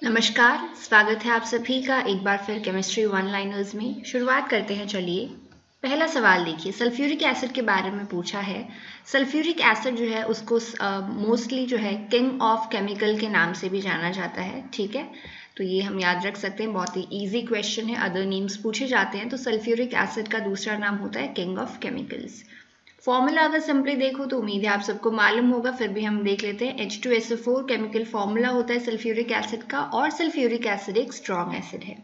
नमस्कार, स्वागत है आप सभी का एक बार फिर केमिस्ट्री वन लाइनर्स में। शुरुआत करते हैं। चलिए, पहला सवाल देखिए। सल्फ्यूरिक एसिड के बारे में पूछा है। सल्फ्यूरिक एसिड जो है उसको मोस्टली जो है किंग ऑफ केमिकल के नाम से भी जाना जाता है। ठीक है, तो ये हम याद रख सकते हैं, बहुत ही इजी क्वेश्चन है। अदर नेम्स पूछे जाते हैं तो सल्फ्यूरिक एसिड का दूसरा नाम होता है किंग ऑफ केमिकल्स। फॉर्मूला अगर सिंपली देखो तो उम्मीद है आप सबको मालूम होगा, फिर भी हम देख लेते हैं। H2SO4 केमिकल फॉर्मूला होता है सल्फ्यूरिक एसिड का, और सल्फ्यूरिक एसिड एक स्ट्रॉन्ग एसिड है।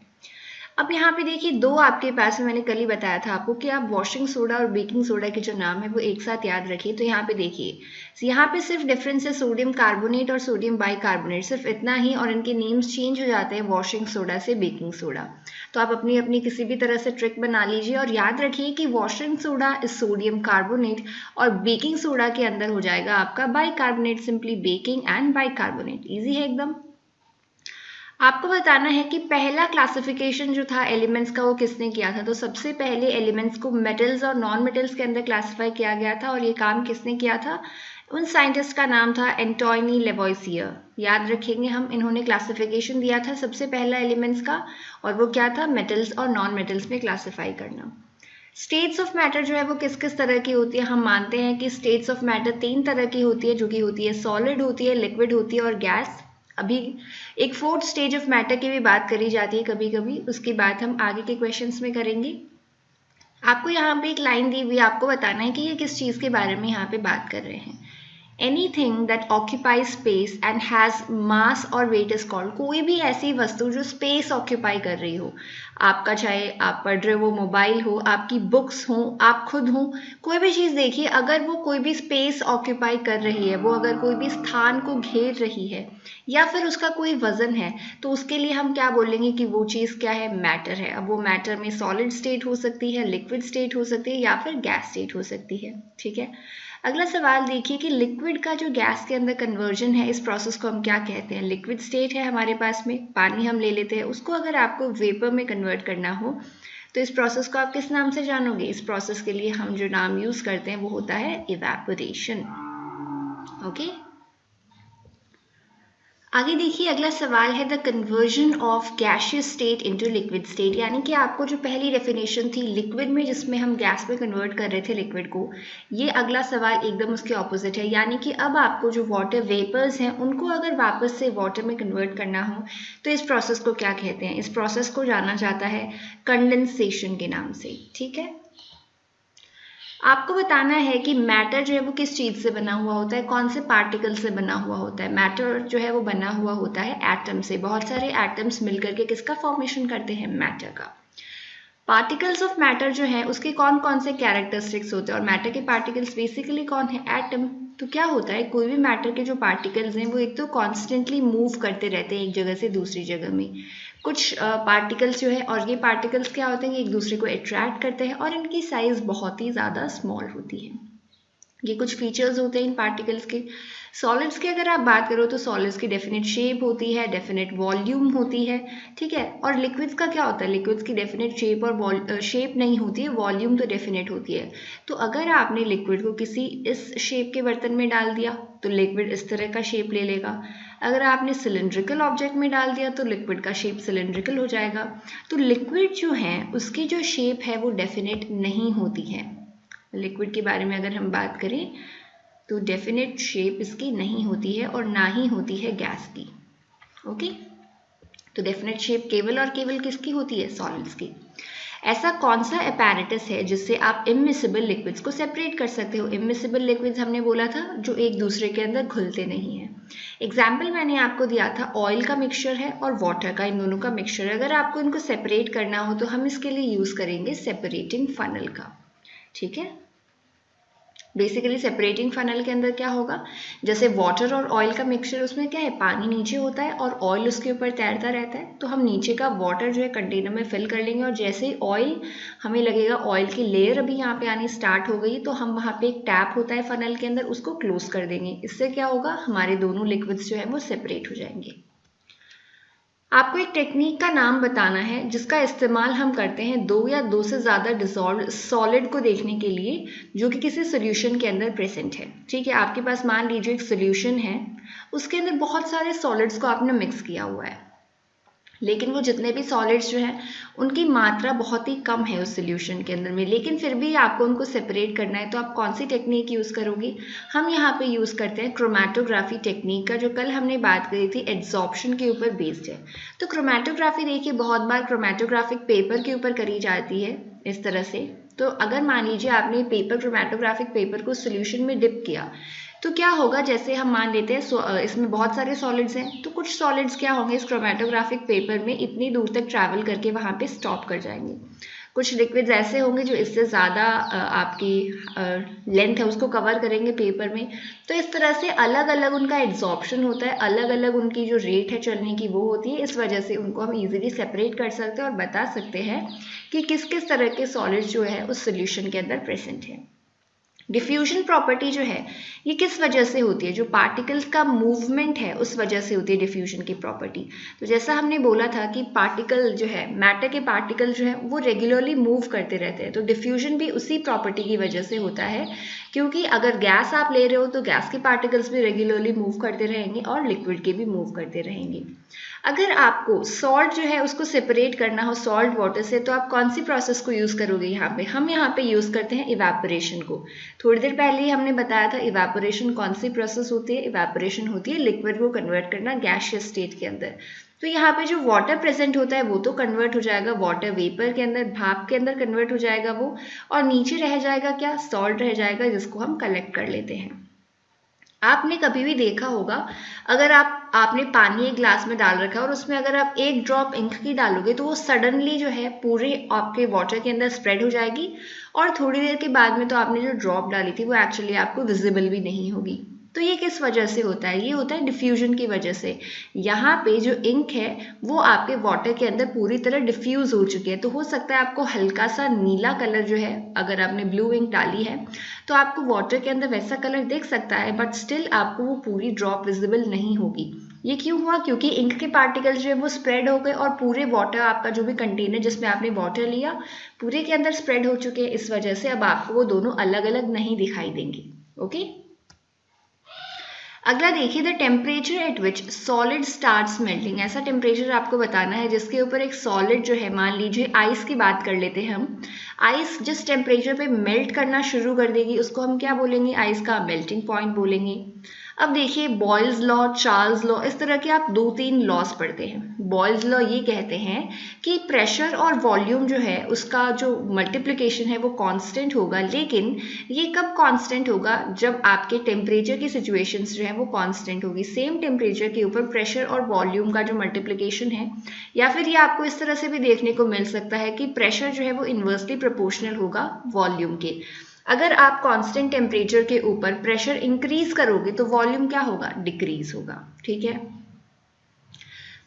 अब यहाँ पे देखिए, दो आपके पास में, मैंने कल ही बताया था आपको कि आप वॉशिंग सोडा और बेकिंग सोडा के जो नाम है वो एक साथ याद रखिए। तो यहाँ पे देखिए, यहाँ पे सिर्फ डिफरेंस है सोडियम कार्बोनेट और सोडियम बाइकार्बोनेट, सिर्फ इतना ही, और इनके नेम्स चेंज हो जाते हैं वॉशिंग सोडा से बेकिंग सोडा। तो आप अपनी अपनी किसी भी तरह से ट्रिक बना लीजिए और याद रखिए कि washing soda is sodium carbonate और बेकिंग सोडा के अंदर हो जाएगा आपका bicarbonate, simply baking and bicarbonate. Easy है एकदम। आपको बताना है कि पहला क्लासिफिकेशन जो था एलिमेंट्स का वो किसने किया था। तो सबसे पहले एलिमेंट्स को मेटल्स और नॉन मेटल्स के अंदर क्लासिफाई किया गया था, और ये काम किसने किया था? उन साइंटिस्ट का नाम था एंटोनी लेवोइसियर। याद रखेंगे हम, इन्होंने क्लासिफिकेशन दिया था सबसे पहला एलिमेंट्स का, और वो क्या था? मेटल्स और नॉन मेटल्स में क्लासिफाई करना। स्टेट्स ऑफ मैटर जो है वो किस किस तरह की होती है? हम मानते हैं कि स्टेट्स ऑफ मैटर 3 तरह की होती है, जो कि होती है सॉलिड होती है, लिक्विड होती है और गैस। अभी एक फोर्थ स्टेज ऑफ मैटर की भी बात करी जाती है कभी कभी, उसकी बात हम आगे के क्वेश्चंस में करेंगे। आपको यहाँ पे एक लाइन दी हुई, आपको बताना है कि ये किस चीज़ के बारे में यहाँ पे बात कर रहे हैं। Anything that occupies space and has mass or weight is called। कोई भी ऐसी वस्तु जो स्पेस ऑक्यूपाई कर रही हो, आपका चाहे आप पढ़ रहे हो वो मोबाइल हो, आपकी बुक्स हो, आप खुद हो, कोई भी चीज़ देखिए, अगर वो कोई भी स्पेस ऑक्यूपाई कर रही है, वो अगर कोई भी स्थान को घेर रही है, या फिर उसका कोई वजन है, तो उसके लिए हम क्या बोलेंगे कि वो चीज़ क्या है? मैटर है। अब वो मैटर में सॉलिड स्टेट हो सकती है, लिक्विड स्टेट हो सकती है, या फिर गैस स्टेट हो सकती है। ठीक है, अगला सवाल देखिए कि लिक्विड का जो गैस के अंदर कन्वर्जन है, इस प्रोसेस को हम क्या कहते हैं? लिक्विड स्टेट है हमारे पास में, पानी हम ले लेते हैं, उसको अगर आपको वेपर में कन्वर्ट करना हो तो इस प्रोसेस को आप किस नाम से जानोगे? इस प्रोसेस के लिए हम जो नाम यूज करते हैं वो होता है इवेपोरेशन। ओके, आगे देखिए, अगला सवाल है the conversion of gaseous state into liquid state. यानी कि आपको जो पहली डेफिनेशन थी लिक्विड में, जिसमें हम गैस में कन्वर्ट कर रहे थे लिक्विड को, ये अगला सवाल एकदम उसके ऑपोजिट है। यानी कि अब आपको जो वाटर वेपर्स हैं उनको अगर वापस से वाटर में कन्वर्ट करना हो तो इस प्रोसेस को क्या कहते हैं? इस प्रोसेस को जाना जाता है कंडेंसेशन के नाम से। ठीक है, आपको बताना है कि मैटर जो है वो किस चीज़ से बना हुआ होता है, कौन से पार्टिकल से बना हुआ होता है। मैटर जो है वो बना हुआ होता है एटम से। बहुत सारे एटम्स मिलकर के किसका फॉर्मेशन करते हैं? मैटर का। पार्टिकल्स ऑफ मैटर जो है उसके कौन कौन से कैरेक्टरिस्टिक्स होते हैं, और मैटर के पार्टिकल्स बेसिकली कौन है? एटम। तो क्या होता है, कोई भी मैटर के जो पार्टिकल्स हैं वो एक तो कॉन्स्टेंटली मूव करते रहते हैं एक जगह से दूसरी जगह में। कुछ पार्टिकल्स जो है, और ये पार्टिकल्स क्या होते हैं, एक दूसरे को अट्रैक्ट करते हैं और इनकी साइज बहुत ही ज़्यादा स्मॉल होती है। ये कुछ फीचर्स होते हैं इन पार्टिकल्स के। सॉलिड्स की अगर आप बात करो तो सॉलिड्स की डेफिनेट शेप होती है, डेफिनेट वॉल्यूम होती है। ठीक है, और लिक्विड्स का क्या होता है? लिक्विड्स की डेफिनेट शेप और शेप नहीं होती है, वॉल्यूम तो डेफिनेट होती है। तो अगर आपने लिक्विड को किसी इस शेप के बर्तन में डाल दिया तो लिक्विड इस तरह का शेप ले लेगा। अगर आपने सिलेंड्रिकल ऑब्जेक्ट में डाल दिया तो लिक्विड का शेप सिलेंड्रिकल हो जाएगा। तो लिक्विड जो है उसकी जो शेप है वो डेफिनेट नहीं होती है। लिक्विड के बारे में अगर हम बात करें तो डेफिनेट शेप इसकी नहीं होती है, और ना ही होती है गैस की। ओके, तो डेफिनेट शेप केवल और केवल किसकी होती है? सॉलिड्स की। ऐसा कौन सा अपैरेटस है जिससे आप इमिसिबल लिक्विड्स को सेपरेट कर सकते हो? इमिसिबल लिक्विड्स हमने बोला था जो एक दूसरे के अंदर घुलते नहीं है। एग्जाम्पल मैंने आपको दिया था, ऑयल का मिक्सचर है और वाटर का, इन दोनों का मिक्सचर है। अगर आपको इनको सेपरेट करना हो तो हम इसके लिए यूज करेंगे सेपरेटिंग फनल का। ठीक है, बेसिकली सेपरेटिंग फनल के अंदर क्या होगा, जैसे वाटर और ऑयल का मिक्सचर, उसमें क्या है, पानी नीचे होता है और ऑयल उसके ऊपर तैरता रहता है। तो हम नीचे का वाटर जो है कंटेनर में फिल कर लेंगे, और जैसे ही ऑयल, हमें लगेगा ऑयल की लेयर अभी यहाँ पे आनी स्टार्ट हो गई, तो हम वहाँ पे एक टैप होता है फनल के अंदर, उसको क्लोज कर देंगे। इससे क्या होगा, हमारे दोनों लिक्विड्स जो है वो सेपरेट हो जाएंगे। आपको एक टेक्निक का नाम बताना है जिसका इस्तेमाल हम करते हैं दो या दो से ज़्यादा डिसॉल्व सॉलिड को देखने के लिए जो कि किसी सोल्यूशन के अंदर प्रेजेंट है। ठीक है, आपके पास मान लीजिए एक सोल्यूशन है, उसके अंदर बहुत सारे सॉलिड्स को आपने मिक्स किया हुआ है। लेकिन वो जितने भी सॉलिड्स जो हैं उनकी मात्रा बहुत ही कम है उस सोल्यूशन के अंदर में, लेकिन फिर भी आपको उनको सेपरेट करना है। तो आप कौन सी टेक्निक यूज़ करोगे? हम यहाँ पे यूज़ करते हैं क्रोमैटोग्राफी टेक्निक का, जो कल हमने बात करी थी एड्सॉर्प्शन के ऊपर बेस्ड है। तो क्रोमैटोग्राफी देखिए बहुत बार क्रोमैटोग्राफिक पेपर के ऊपर करी जाती है इस तरह से। तो अगर मान लीजिए आपने क्रोमैटोग्राफिक पेपर को सोल्यूशन में डिप किया तो क्या होगा, जैसे हम मान लेते हैं इसमें बहुत सारे सॉलिड्स हैं, तो कुछ सॉलिड्स क्या होंगे इस क्रोमैटोग्राफिक पेपर में इतनी दूर तक ट्रैवल करके वहाँ पे स्टॉप कर जाएंगे। कुछ लिक्विड्स ऐसे होंगे जो इससे ज़्यादा आपकी लेंथ है उसको कवर करेंगे पेपर में। तो इस तरह से अलग अलग उनका एड्सॉर्प्शन होता है, अलग अलग उनकी जो रेट है चलने की वो होती है। इस वजह से उनको हम इजीली सेपरेट कर सकते हैं और बता सकते हैं कि किस किस तरह के सॉलिड्स जो है उस सोल्यूशन के अंदर प्रेजेंट है। डिफ्यूजन प्रॉपर्टी जो है ये किस वजह से होती है? जो पार्टिकल्स का मूवमेंट है उस वजह से होती है डिफ्यूजन की प्रॉपर्टी। तो जैसा हमने बोला था कि पार्टिकल जो है, मैटर के पार्टिकल जो है वो रेगुलरली मूव करते रहते हैं, तो डिफ्यूजन भी उसी प्रॉपर्टी की वजह से होता है। क्योंकि अगर गैस आप ले रहे हो तो गैस के पार्टिकल्स भी रेगुलरली मूव करते रहेंगे और लिक्विड के भी मूव करते रहेंगे। अगर आपको सॉल्ट जो है उसको सेपरेट करना हो सॉल्ट वाटर से, तो आप कौन सी प्रोसेस को यूज़ करोगे? यहाँ पे हम यूज़ करते हैं इवेपोरेशन को। थोड़ी देर पहले ही हमने बताया था इवेपोरेशन कौन सी प्रोसेस होती है। इवेपोरेशन होती है लिक्विड को कन्वर्ट करना गैसियस स्टेट के अंदर। तो यहाँ पे जो वाटर प्रेजेंट होता है वो तो कन्वर्ट हो जाएगा वाटर वेपर के अंदर, भाप के अंदर कन्वर्ट हो जाएगा वो, और नीचे रह जाएगा क्या? सॉल्ट रह जाएगा, जिसको हम कलेक्ट कर लेते हैं। आपने कभी भी देखा होगा, अगर आपने पानी एक ग्लास में डाल रखा है और उसमें अगर आप एक ड्रॉप इंक की डालोगे तो वो सडनली जो है पूरे आपके वाटर के अंदर स्प्रेड हो जाएगी, और थोड़ी देर के बाद में तो आपने जो ड्रॉप डाली थी वो एक्चुअली आपको विजिबल भी नहीं होगी। तो ये किस वजह से होता है? ये होता है डिफ्यूजन की वजह से। यहाँ पे जो इंक है वो आपके वाटर के अंदर पूरी तरह डिफ्यूज हो चुकी है। तो हो सकता है आपको हल्का सा नीला कलर जो है, अगर आपने ब्लू इंक डाली है तो आपको वाटर के अंदर वैसा कलर दिख सकता है, बट स्टिल आपको वो पूरी ड्रॉप विजिबल नहीं होगी। ये क्यों हुआ? क्योंकि इंक के पार्टिकल्स जो है वो स्प्रेड हो गए और पूरे वाटर, आपका जो भी कंटेनर जिसमें आपने वाटर लिया पूरे के अंदर स्प्रेड हो चुके हैं। इस वजह से अब आपको वो दोनों अलग अलग नहीं दिखाई देंगे। ओके, अगला देखिए, the temperature at which solid starts melting. ऐसा टेम्परेचर आपको बताना है जिसके ऊपर एक सॉलिड जो है, मान लीजिए आइस की बात कर लेते हैं हम, आइस जिस टेम्परेचर पे मेल्ट करना शुरू कर देगी उसको हम क्या बोलेंगे? आइस का मेल्टिंग पॉइंट बोलेंगे। अब देखिए, बॉयल्स लॉ, चार्ल्स लॉ, इस तरह के आप 2-3 लॉस पढ़ते हैं। बॉयल्स लॉ ये कहते हैं कि प्रेशर और वॉल्यूम जो है उसका जो मल्टीप्लिकेशन है वो कांस्टेंट होगा, लेकिन ये कब कांस्टेंट होगा? जब आपके टेम्परेचर की सिचुएशंस जो है वो कांस्टेंट होगी। सेम टेम्परेचर के ऊपर प्रेशर और वॉल्यूम का जो मल्टीप्लिकेशन है, या फिर ये आपको इस तरह से भी देखने को मिल सकता है कि प्रेशर जो है वो इन्वर्सली प्रोपोर्शनल होगा वॉल्यूम के। अगर आप कांस्टेंट टेम्परेचर के ऊपर प्रेशर इंक्रीज करोगे तो वॉल्यूम क्या होगा? डिक्रीज होगा। ठीक है।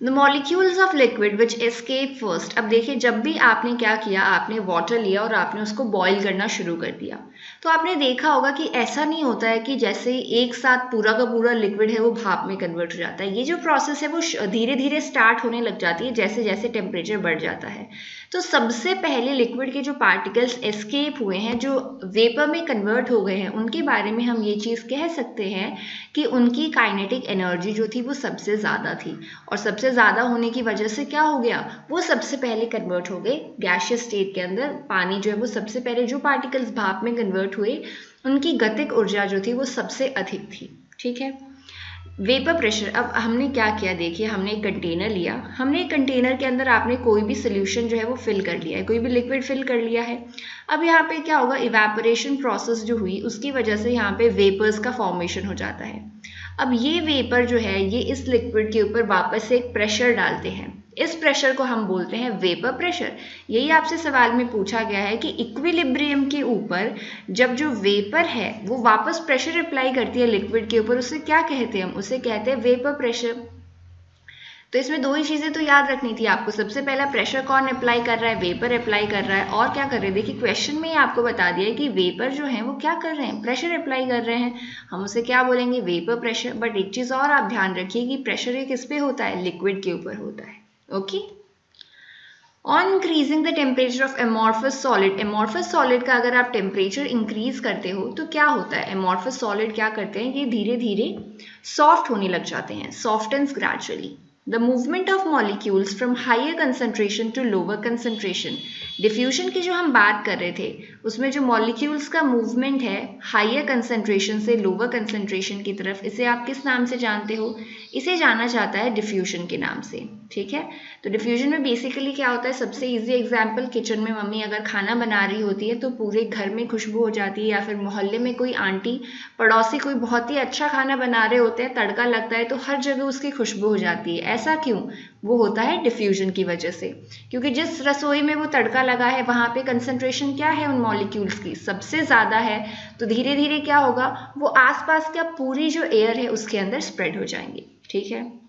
The molecules of liquid which escape first. अब देखिए, जब भी आपने क्या किया, आपने वाटर लिया और आपने उसको बॉईल करना शुरू कर दिया, तो आपने देखा होगा कि ऐसा नहीं होता है कि जैसे एक साथ पूरा का पूरा लिक्विड है वो भाप में कन्वर्ट हो जाता है। ये जो प्रोसेस है वो धीरे धीरे स्टार्ट होने लग जाती है जैसे जैसे टेम्परेचर बढ़ जाता है। तो सबसे पहले लिक्विड के जो पार्टिकल्स एस्केप हुए हैं, जो वेपर में कन्वर्ट हो गए हैं, उनके बारे में हम ये चीज़ कह सकते हैं कि उनकी काइनेटिक एनर्जी जो थी वो सबसे ज़्यादा थी, और सबसे ज़्यादा होने की वजह से क्या हो गया? वो सबसे पहले कन्वर्ट हो गए गैसियस स्टेट के अंदर। पानी जो है वो सबसे पहले, जो पार्टिकल्स भाप में कन्वर्ट हुए उनकी गतिक ऊर्जा जो थी वो सबसे अधिक थी। ठीक है। Vapour pressure. अब हमने क्या किया, देखिए, हमने एक कंटेनर लिया, हमने एक कंटेनर के अंदर आपने कोई भी सोल्यूशन जो है वो फिल कर लिया है, कोई भी लिक्विड फिल कर लिया है। अब यहाँ पे क्या होगा? इवेपोरेशन प्रोसेस जो हुई उसकी वजह से यहाँ पे वेपर्स का फॉर्मेशन हो जाता है। अब ये वेपर जो है ये इस लिक्विड के ऊपर वापस से एक प्रेशर डालते हैं। इस प्रेशर को हम बोलते हैं वेपर प्रेशर। यही आपसे सवाल में पूछा गया है कि इक्विलिब्रियम के ऊपर जब जो वेपर है वो वापस प्रेशर अप्लाई करती है लिक्विड के ऊपर, उसे क्या कहते हैं? हम उसे कहते हैं वेपर प्रेशर। तो इसमें दो ही चीज़ें तो याद रखनी थी आपको। सबसे पहला, प्रेशर कौन अप्लाई कर रहा है? वेपर अप्लाई कर रहा है। और क्या कर रहे हैं? देखिए, क्वेश्चन में ही आपको बता दिया है कि वेपर जो है वो क्या कर रहे हैं? प्रेशर अप्लाई कर रहे हैं। हम उसे क्या बोलेंगे? Vapour pressure. बट एक चीज़ और आप ध्यान रखिए कि प्रेशर ये किस पे होता है? लिक्विड के ऊपर होता है। Okay. On increasing the temperature of amorphous solid. Amorphous solid का अगर आप टेम्परेचर इंक्रीज करते हो तो क्या होता है? एमॉर्फस सॉलिड क्या करते हैं? ये धीरे धीरे सॉफ्ट होने लग जाते हैं, softens gradually. The movement of molecules from higher concentration to lower concentration. Diffusion की जो हम बात कर रहे थे उसमें जो मॉलिक्यूल्स का मूवमेंट है हायर कंसंट्रेशन से लोअर कंसंट्रेशन की तरफ, इसे आप किस नाम से जानते हो? इसे जाना जाता है डिफ्यूजन के नाम से। ठीक है, तो डिफ्यूजन में बेसिकली क्या होता है, सबसे इजी एग्जांपल, किचन में मम्मी अगर खाना बना रही होती है तो पूरे घर में खुशबू हो जाती है, या फिर मोहल्ले में कोई आंटी पड़ोसी कोई बहुत ही अच्छा खाना बना रहे होते हैं, तड़का लगता है तो हर जगह उसकी खुशबू हो जाती है। ऐसा क्यों? वो होता है डिफ्यूजन की वजह से, क्योंकि जिस रसोई में वो तड़का लगा है वहां पे कंसंट्रेशन क्या है उन मॉलिक्यूल्स की, सबसे ज्यादा है, तो धीरे धीरे क्या होगा, वो आसपास का पूरी जो एयर है उसके अंदर स्प्रेड हो जाएंगे। ठीक है,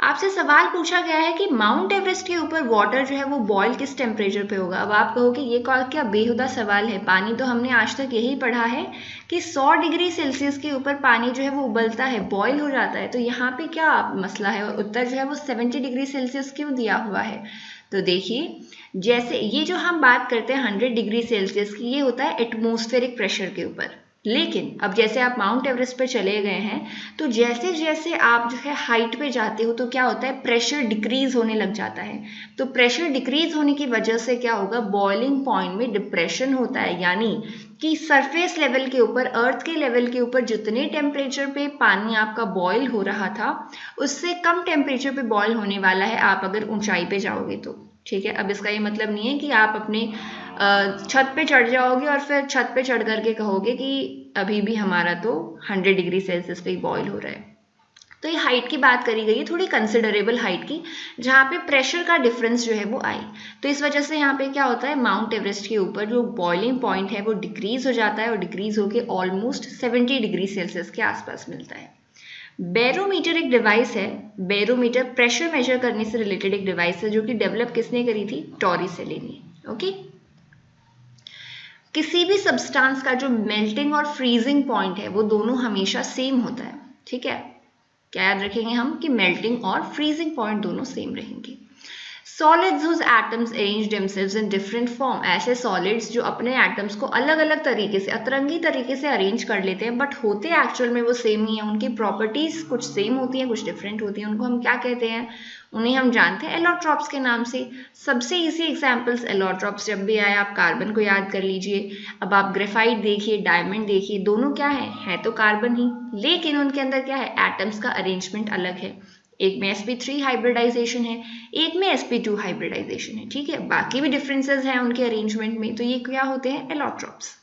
आपसे सवाल पूछा गया है कि माउंट एवरेस्ट के ऊपर वाटर जो है वो बॉयल किस टेम्परेचर पे होगा। अब आप कहोगे ये क्या बेहुदा सवाल है, पानी तो हमने आज तक यही पढ़ा है कि 100 डिग्री सेल्सियस के ऊपर पानी जो है वो उबलता है, बॉयल हो जाता है, तो यहाँ पे क्या मसला है, और उत्तर जो है वो 70 डिग्री सेल्सियस क्यों दिया हुआ है? तो देखिए, जैसे ये जो हम बात करते हैं 100 डिग्री सेल्सियस की, ये होता है एटमॉस्फेरिक प्रेशर के ऊपर। लेकिन अब जैसे आप माउंट एवरेस्ट पर चले गए हैं तो जैसे जैसे आप जो है हाइट पे जाते हो तो क्या होता है, प्रेशर डिक्रीज होने लग जाता है। तो प्रेशर डिक्रीज होने की वजह से क्या होगा, बॉइलिंग पॉइंट में डिप्रेशन होता है, यानी कि सरफेस लेवल के ऊपर, अर्थ के लेवल के ऊपर जितने टेम्परेचर पे पानी आपका बॉयल हो रहा था उससे कम टेम्परेचर पे बॉयल होने वाला है आप अगर ऊंचाई पे जाओगे तो। ठीक है, अब इसका ये मतलब नहीं है कि आप अपने छत पे चढ़ जाओगे और फिर छत पे चढ़ करके कहोगे कि अभी भी हमारा तो 100 डिग्री सेल्सियस पे ही बॉयल हो रहा है। तो ये हाइट की बात करी गई है, थोड़ी कंसिडरेबल हाइट की, जहाँ पे प्रेशर का डिफरेंस जो है वो आए। तो इस वजह से यहाँ पे क्या होता है, माउंट एवरेस्ट के ऊपर जो बॉइलिंग पॉइंट है वो डिक्रीज हो जाता है और डिक्रीज होके ऑलमोस्ट 70 डिग्री सेल्सियस के आसपास मिलता है। बैरोमीटर एक डिवाइस है, बैरोमीटर प्रेशर मेजर करने से रिलेटेड एक डिवाइस है जो कि डेवलप किसने करी थी, टॉरिसेली ने। ओके, किसी भी सब्सटेंस का जो मेल्टिंग और फ्रीजिंग पॉइंट है वो दोनों हमेशा सेम होता है। ठीक है, क्या याद रखेंगे हम कि मेल्टिंग और फ्रीजिंग पॉइंट दोनों सेम रहेंगे। Solids whose atoms arrange themselves in different form, ऐसे सॉलिड्स जो अपने एटम्स को अलग अलग तरीके से, अतरंगी तरीके से अरेंज कर लेते हैं बट होते एक्चुअल में वो सेम ही है, उनकी प्रॉपर्टीज कुछ सेम होती हैं कुछ डिफरेंट होती हैं, उनको हम क्या कहते हैं, उन्हें हम जानते हैं एलोट्रॉप्स के नाम से। सबसे इजी एग्जाम्पल्स एलोट्रॉप्स, जब भी आए आप कार्बन को याद कर लीजिए। अब आप ग्रेफाइट देखिए, डायमंड देखिए, दोनों क्या है तो कार्बन ही, लेकिन उनके अंदर क्या है, एटम्स का अरेंजमेंट अलग है। एक में sp3 हाइब्रिडाइजेशन है, एक में sp2 हाइब्रिडाइजेशन है। ठीक है, बाकी भी डिफरेंसेस हैं उनके अरेंजमेंट में। तो ये क्या होते हैं, एलोट्रॉप्स।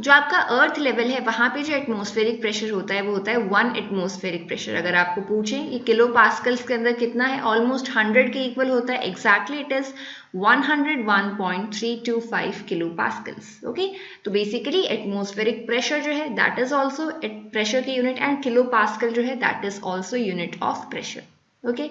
जो आपका अर्थ लेवल है वहां पे जो एटमॉस्फेरिक प्रेशर होता है वो होता है 1 एटमॉस्फेरिक प्रेशर। अगर आपको पूछें ये किलो पास्कल्स के अंदर कितना है, ऑलमोस्ट 100 के इक्वल होता है। Exactly it is 101.325 kilo pascals. Okay, तो बेसिकली एटमॉस्फेरिक प्रेशर जो है दैट इज ऑल्सो प्रेशर की यूनिट, एंड किलो पास्कल जो है that is also unit of pressure. Okay,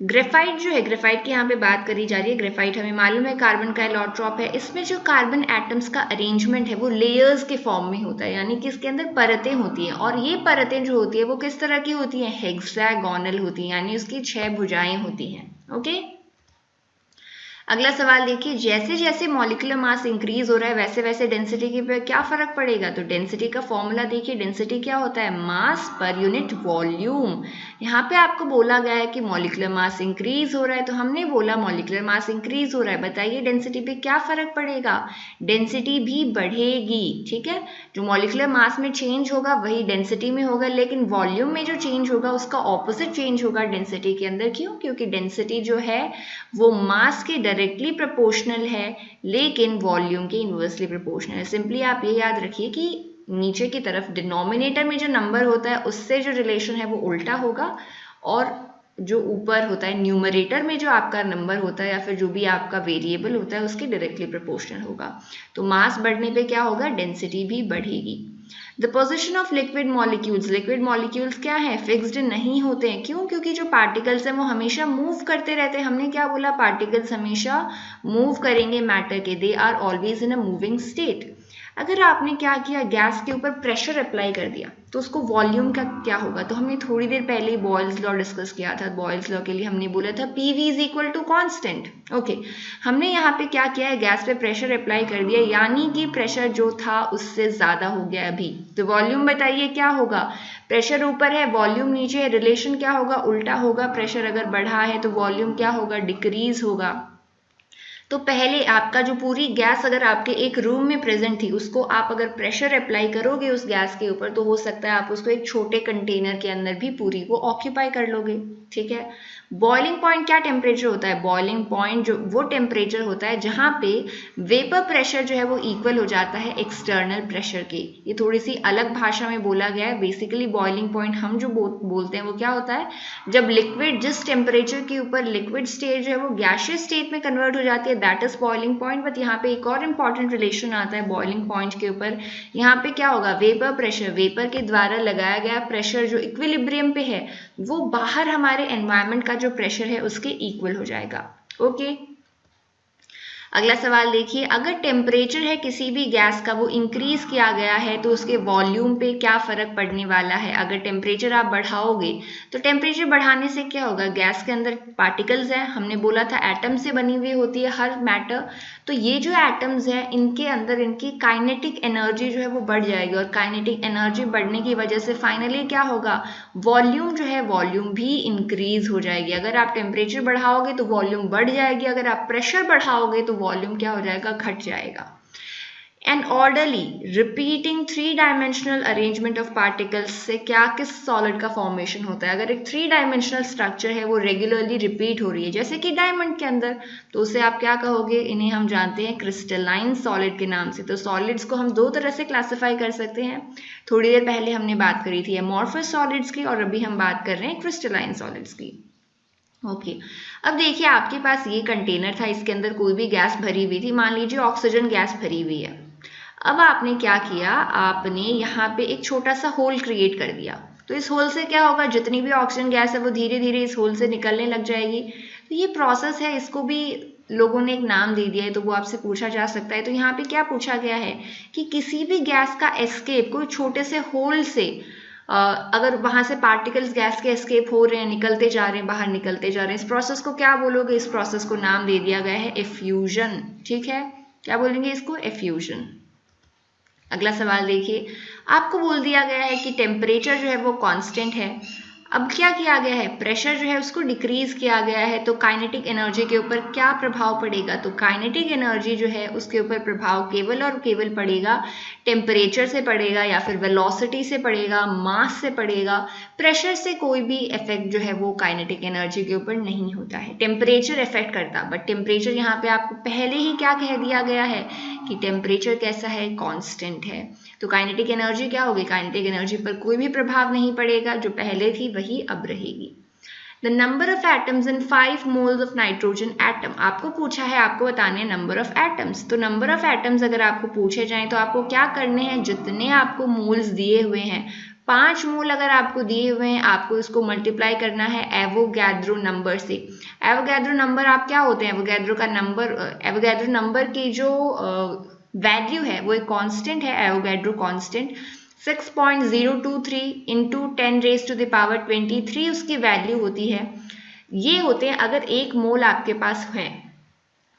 graphite जो है, ग्रेफाइट की यहाँ पे बात करी जा रही है। ग्रेफाइट हमें मालूम है कार्बन का एलोट्रॉप है। इसमें जो कार्बन एटम्स का अरेंजमेंट है वो लेयर्स के फॉर्म में होता है, यानी कि इसके अंदर परतें होती हैं, और ये परतें जो होती है वो किस तरह की होती हैं, हेक्सागोनल होती हैं, यानी उसकी 6 भुजाएं होती हैं। ओके, अगला सवाल देखिए, जैसे जैसे मॉलिक्यूलर मास इंक्रीज हो रहा है वैसे वैसे डेंसिटी के पे क्या फर्क पड़ेगा। तो डेंसिटी का फॉर्मूला देखिए, डेंसिटी क्या होता है, मास पर यूनिट वॉल्यूम। यहाँ पे आपको बोला गया है कि मॉलिक्यूलर मास इंक्रीज हो रहा है, तो हमने बोला मॉलिक्यूलर मास इंक्रीज हो रहा है, बताइए डेंसिटी पे क्या फर्क पड़ेगा, डेंसिटी भी बढ़ेगी। ठीक है, जो मॉलिक्यूलर मास में चेंज होगा वही डेंसिटी में होगा, लेकिन वॉल्यूम में जो चेंज होगा उसका ऑपोजिट चेंज होगा डेंसिटी के अंदर। क्यों, क्योंकि डेंसिटी जो है वो मास के डायरेक्टली प्रोपोर्शनल है लेकिन वॉल्यूम के इनवर्सली प्रोपोर्शनल है। सिंपली आप ये याद रखिए कि नीचे की तरफ डिनोमिनेटर में जो नंबर होता है उससे जो रिलेशन है वो उल्टा होगा, और जो ऊपर होता है न्यूमरेटर में जो आपका नंबर होता है या फिर जो भी आपका वेरिएबल होता है उसके डायरेक्टली प्रोपोर्शनल होगा। तो मास बढ़ने पे क्या होगा, डेंसिटी भी बढ़ेगी। The position of liquid molecules, liquid molecules क्या है, फिक्स्ड नहीं होते हैं। क्यों, क्योंकि जो पार्टिकल्स हैं वो हमेशा मूव करते रहते हैं। हमने क्या बोला, पार्टिकल्स हमेशा मूव करेंगे मैटर के, they are always in a moving state. अगर आपने क्या किया, गैस के ऊपर प्रेशर अप्लाई कर दिया तो उसको वॉल्यूम का क्या होगा, तो हमने थोड़ी देर पहले बॉयल्स लॉ डिस्कस किया था। बॉयल्स लॉ के लिए हमने बोला था PV is equal to constant. Okay, हमने यहाँ पे क्या किया है, गैस पे प्रेशर अप्लाई कर दिया, यानी कि प्रेशर जो था उससे ज़्यादा हो गया अभी। तो वॉल्यूम बताइए क्या होगा, प्रेशर ऊपर है वॉल्यूम नीचे है, रिलेशन क्या होगा, उल्टा होगा। प्रेशर अगर बढ़ा है तो वॉल्यूम क्या होगा, डिक्रीज होगा। तो पहले आपका जो पूरी गैस अगर आपके एक रूम में प्रेजेंट थी, उसको आप अगर प्रेशर अप्लाई करोगे उस गैस के ऊपर, तो हो सकता है आप उसको एक छोटे कंटेनर के अंदर भी पूरी को ऑक्यूपाई कर लोगे। ठीक है, बॉइलिंग पॉइंट क्या टेम्परेचर होता है, बॉइलिंग पॉइंट जो वो टेम्परेचर होता है जहाँ पे वेपर प्रेशर जो है वो इक्वल हो जाता है एक्सटर्नल प्रेशर के। ये थोड़ी सी अलग भाषा में बोला गया है। बेसिकली बॉइलिंग पॉइंट हम जो बोलते हैं वो क्या होता है, जब लिक्विड जिस टेम्परेचर के ऊपर लिक्विड स्टेट जो है वो गैशियस स्टेट में कन्वर्ट हो जाती है, that is boiling point. But यहाँ पे एक और इंपॉर्टेंट रिलेशन आता है बॉइलिंग पॉइंट के ऊपर। यहाँ पे क्या होगा, वेपर प्रेशर, वेपर के द्वारा लगाया गया प्रेशर जो इक्विलिब्रियम पे है वो बाहर हमारे एनवायरनमेंट का जो प्रेशर है उसके इक्वल हो जाएगा। ओके, अगला सवाल देखिए, अगर टेम्परेचर है किसी भी गैस का वो इंक्रीज किया गया है तो उसके वॉल्यूम पे क्या फर्क पड़ने वाला है। अगर टेम्परेचर आप बढ़ाओगे तो टेम्परेचर बढ़ाने से क्या होगा, गैस के अंदर पार्टिकल्स हैं, हमने बोला था एटम से बनी हुई होती है हर मैटर। तो ये जो एटम्स हैं इनके अंदर इनकी काइनेटिक एनर्जी जो है वो बढ़ जाएगी, और काइनेटिक एनर्जी बढ़ने की वजह से फाइनली क्या होगा, वॉल्यूम जो है वॉल्यूम भी इंक्रीज हो जाएगी। अगर आप टेम्परेचर बढ़ाओगे तो वॉल्यूम बढ़ जाएगी, अगर आप प्रेशर बढ़ाओगे तो वॉल्यूम क्या हो जाएगा, घट जाएगा। An orderly repeating 3 dimensional arrangement of particles से क्या किस सॉलिड का फॉर्मेशन होता है। अगर एक 3 डायमेंशनल स्ट्रक्चर है वो रेगुलरली रिपीट हो रही है जैसे कि डायमंड के अंदर, तो उसे आप क्या कहोगे, इन्हें हम जानते हैं क्रिस्टलाइन सॉलिड के नाम से। तो सॉलिड्स को हम दो तरह से क्लासिफाई कर सकते हैं। थोड़ी देर पहले हमने बात करी थी एमॉर्फस सॉलिड्स की, और अभी हम बात कर रहे हैं क्रिस्टलाइन सॉलिड्स की। ओके, अब देखिए आपके पास ये कंटेनर था, इसके अंदर कोई भी गैस भरी हुई थी, मान लीजिए ऑक्सीजन गैस भरी हुई है। अब आपने क्या किया, आपने यहाँ पे एक छोटा सा होल क्रिएट कर दिया। तो इस होल से क्या होगा, जितनी भी ऑक्सीजन गैस है वो धीरे धीरे इस होल से निकलने लग जाएगी। तो ये प्रोसेस है, इसको भी लोगों ने एक नाम दे दिया है, तो वो आपसे पूछा जा सकता है। तो यहाँ पे क्या पूछा गया है कि किसी भी गैस का एस्केप कोई छोटे से होल से अगर वहां से पार्टिकल्स गैस के एस्केप हो रहे हैं, निकलते जा रहे हैं, बाहर निकलते जा रहे हैं, इस प्रोसेस को क्या बोलोगे, इस प्रोसेस को नाम दे दिया गया है एफ्यूजन। ठीक है, क्या बोलेंगे इसको, एफ्यूजन। अगला सवाल देखिए, आपको बोल दिया गया है कि टेम्परेचर जो है वो कांस्टेंट है। अब क्या किया गया है, प्रेशर जो है उसको डिक्रीज किया गया है, तो काइनेटिक एनर्जी के ऊपर क्या प्रभाव पड़ेगा, तो काइनेटिक एनर्जी जो है उसके ऊपर प्रभाव केवल और केवल पड़ेगा टेम्परेचर से पड़ेगा, या फिर वेलोसिटी से पड़ेगा, मास से पड़ेगा। प्रेशर से कोई भी इफेक्ट जो है वो काइनेटिक एनर्जी के ऊपर नहीं होता है, टेम्परेचर इफेक्ट करता। बट टेम्परेचर यहाँ पे आपको पहले ही क्या कह दिया गया है कि टेम्परेचर कैसा है, कांस्टेंट है। तो काइनेटिक एनर्जी क्या होगी, काइनेटिक एनर्जी पर कोई भी प्रभाव नहीं पड़ेगा, जो पहले थी वही अब रहेगी। The number of atoms in 5 moles of nitrogen atom, आपको पूछा है, आपको बताने हैं नंबर ऑफ एटम्स। तो नंबर ऑफ एटम्स अगर आपको पूछे जाएं तो आपको क्या करने हैं, जितने आपको मोल्स दिए हुए हैं, 5 मोल अगर आपको दिए हुए हैं, आपको इसको मल्टीप्लाई करना है एवोगैड्रो नंबर से। एवोगैड्रो नंबर आप क्या होते हैं, एवोगैड्रो का नंबर, एवोगैड्रो नंबर की जो वैल्यू है वो एक कांस्टेंट है, एवोगैड्रो कांस्टेंट 6.023 इंटू 10⁻⁻23 उसकी वैल्यू होती है। ये होते हैं, अगर एक मोल आपके पास है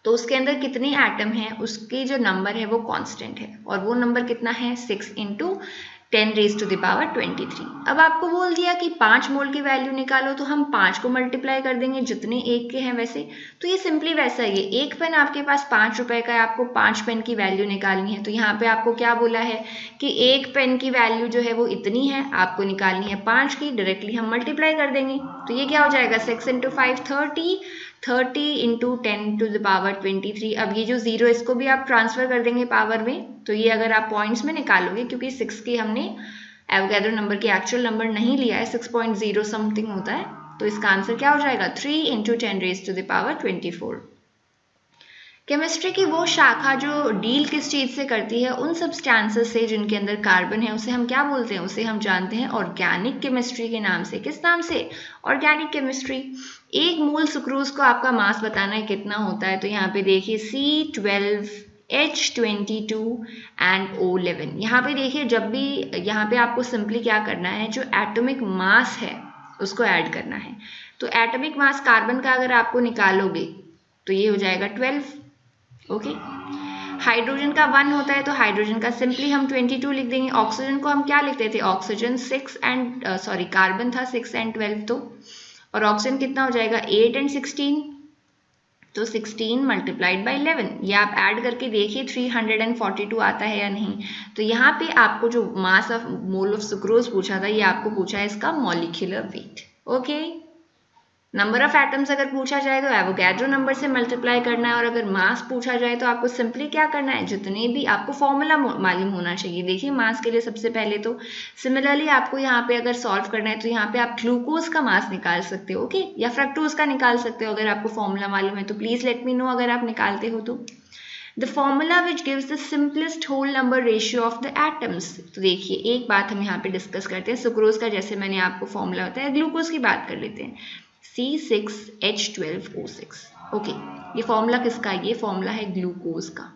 तो उसके अंदर कितने एटम हैं, उसकी जो नंबर है वो कांस्टेंट है, और वो नंबर कितना है 6 इंटू 10⁻23। अब आपको बोल दिया कि 5 मोल की वैल्यू निकालो, तो हम 5 को मल्टीप्लाई कर देंगे जितने एक के हैं वैसे। तो ये सिंपली वैसा ही है, एक पेन आपके पास 5 रुपए का है, आपको 5 पेन की वैल्यू निकालनी है। तो यहाँ पे आपको क्या बोला है कि एक पेन की वैल्यू जो है वो इतनी है, आपको निकालनी है 5 की, डायरेक्टली हम मल्टीप्लाई कर देंगे। तो ये क्या हो जाएगा 6 इंटू 5 30 इंटू 10⁻23। अब ये जो जीरो इसको भी आप ट्रांसफर कर देंगे पावर में, तो ये अगर आप पॉइंट्स में निकालोगे, क्योंकि 6 की हमने एवोगैड्रो नंबर की एक्चुअल नंबर नहीं लिया है, 6.0 समथिंग होता है, तो इसका आंसर क्या हो जाएगा 3 इंटू 10⁻24। केमिस्ट्री की वो शाखा जो डील किस चीज से करती है, उन सब्सटेंसेस से जिनके अंदर कार्बन है, उसे हम क्या बोलते हैं, उसे हम जानते हैं ऑर्गेनिक केमिस्ट्री के नाम से। किस नाम से, ऑर्गेनिक केमिस्ट्री। एक मोल सुक्रोज को आपका मास बताना है कितना होता है, तो यहाँ पे देखिए C12 H22 एंड O11। यहाँ पे देखिए, जब भी यहाँ पे आपको सिंपली क्या करना है, जो एटॉमिक मास है उसको ऐड करना है। तो एटॉमिक मास कार्बन का अगर आपको निकालोगे तो ये हो जाएगा 12। ओके, हाइड्रोजन का 1 होता है तो हाइड्रोजन का सिंपली हम 22 लिख देंगे। ऑक्सीजन को हम क्या लिखते थे, ऑक्सीजन 6 एंड कार्बन था 6 एंड 12 तो, और ऑक्सीजन कितना हो जाएगा 8 एंड 16, तो 16 मल्टीप्लाइड बाई 11। ये आप ऐड करके देखिए 342 आता है या नहीं। तो यहाँ पे आपको जो mass of mole of sucrose पूछा था, ये आपको पूछा है इसका molecular weight. Okay, number of atoms अगर पूछा जाए तो एवोगैड्रो नंबर से मल्टीप्लाई करना है, और अगर मास पूछा जाए तो आपको सिंपली क्या करना है, जितने भी आपको फॉर्मूला मालूम होना चाहिए। देखिए मास के लिए सबसे पहले तो सिमिलरली आपको यहाँ पे अगर सॉल्व करना है तो यहाँ पे आप ग्लूकोज का मास निकाल सकते हो, ओके, या फ्रक्टोज का निकाल सकते हो। अगर आपको फॉर्मूला मालूम है तो प्लीज लेट मी नो अगर आप निकालते हो तो। The formula which gives the simplest whole number ratio of the atoms। तो देखिए एक बात हम यहाँ पे डिस्कस करते हैं, सुक्रोज का जैसे मैंने आपको फॉर्मूला बताया, ग्लूकोज की बात कर लेते हैं, C6H12O6। ओके, ये फॉर्मूला किसका है, ये फॉर्मूला है ग्लूकोज का,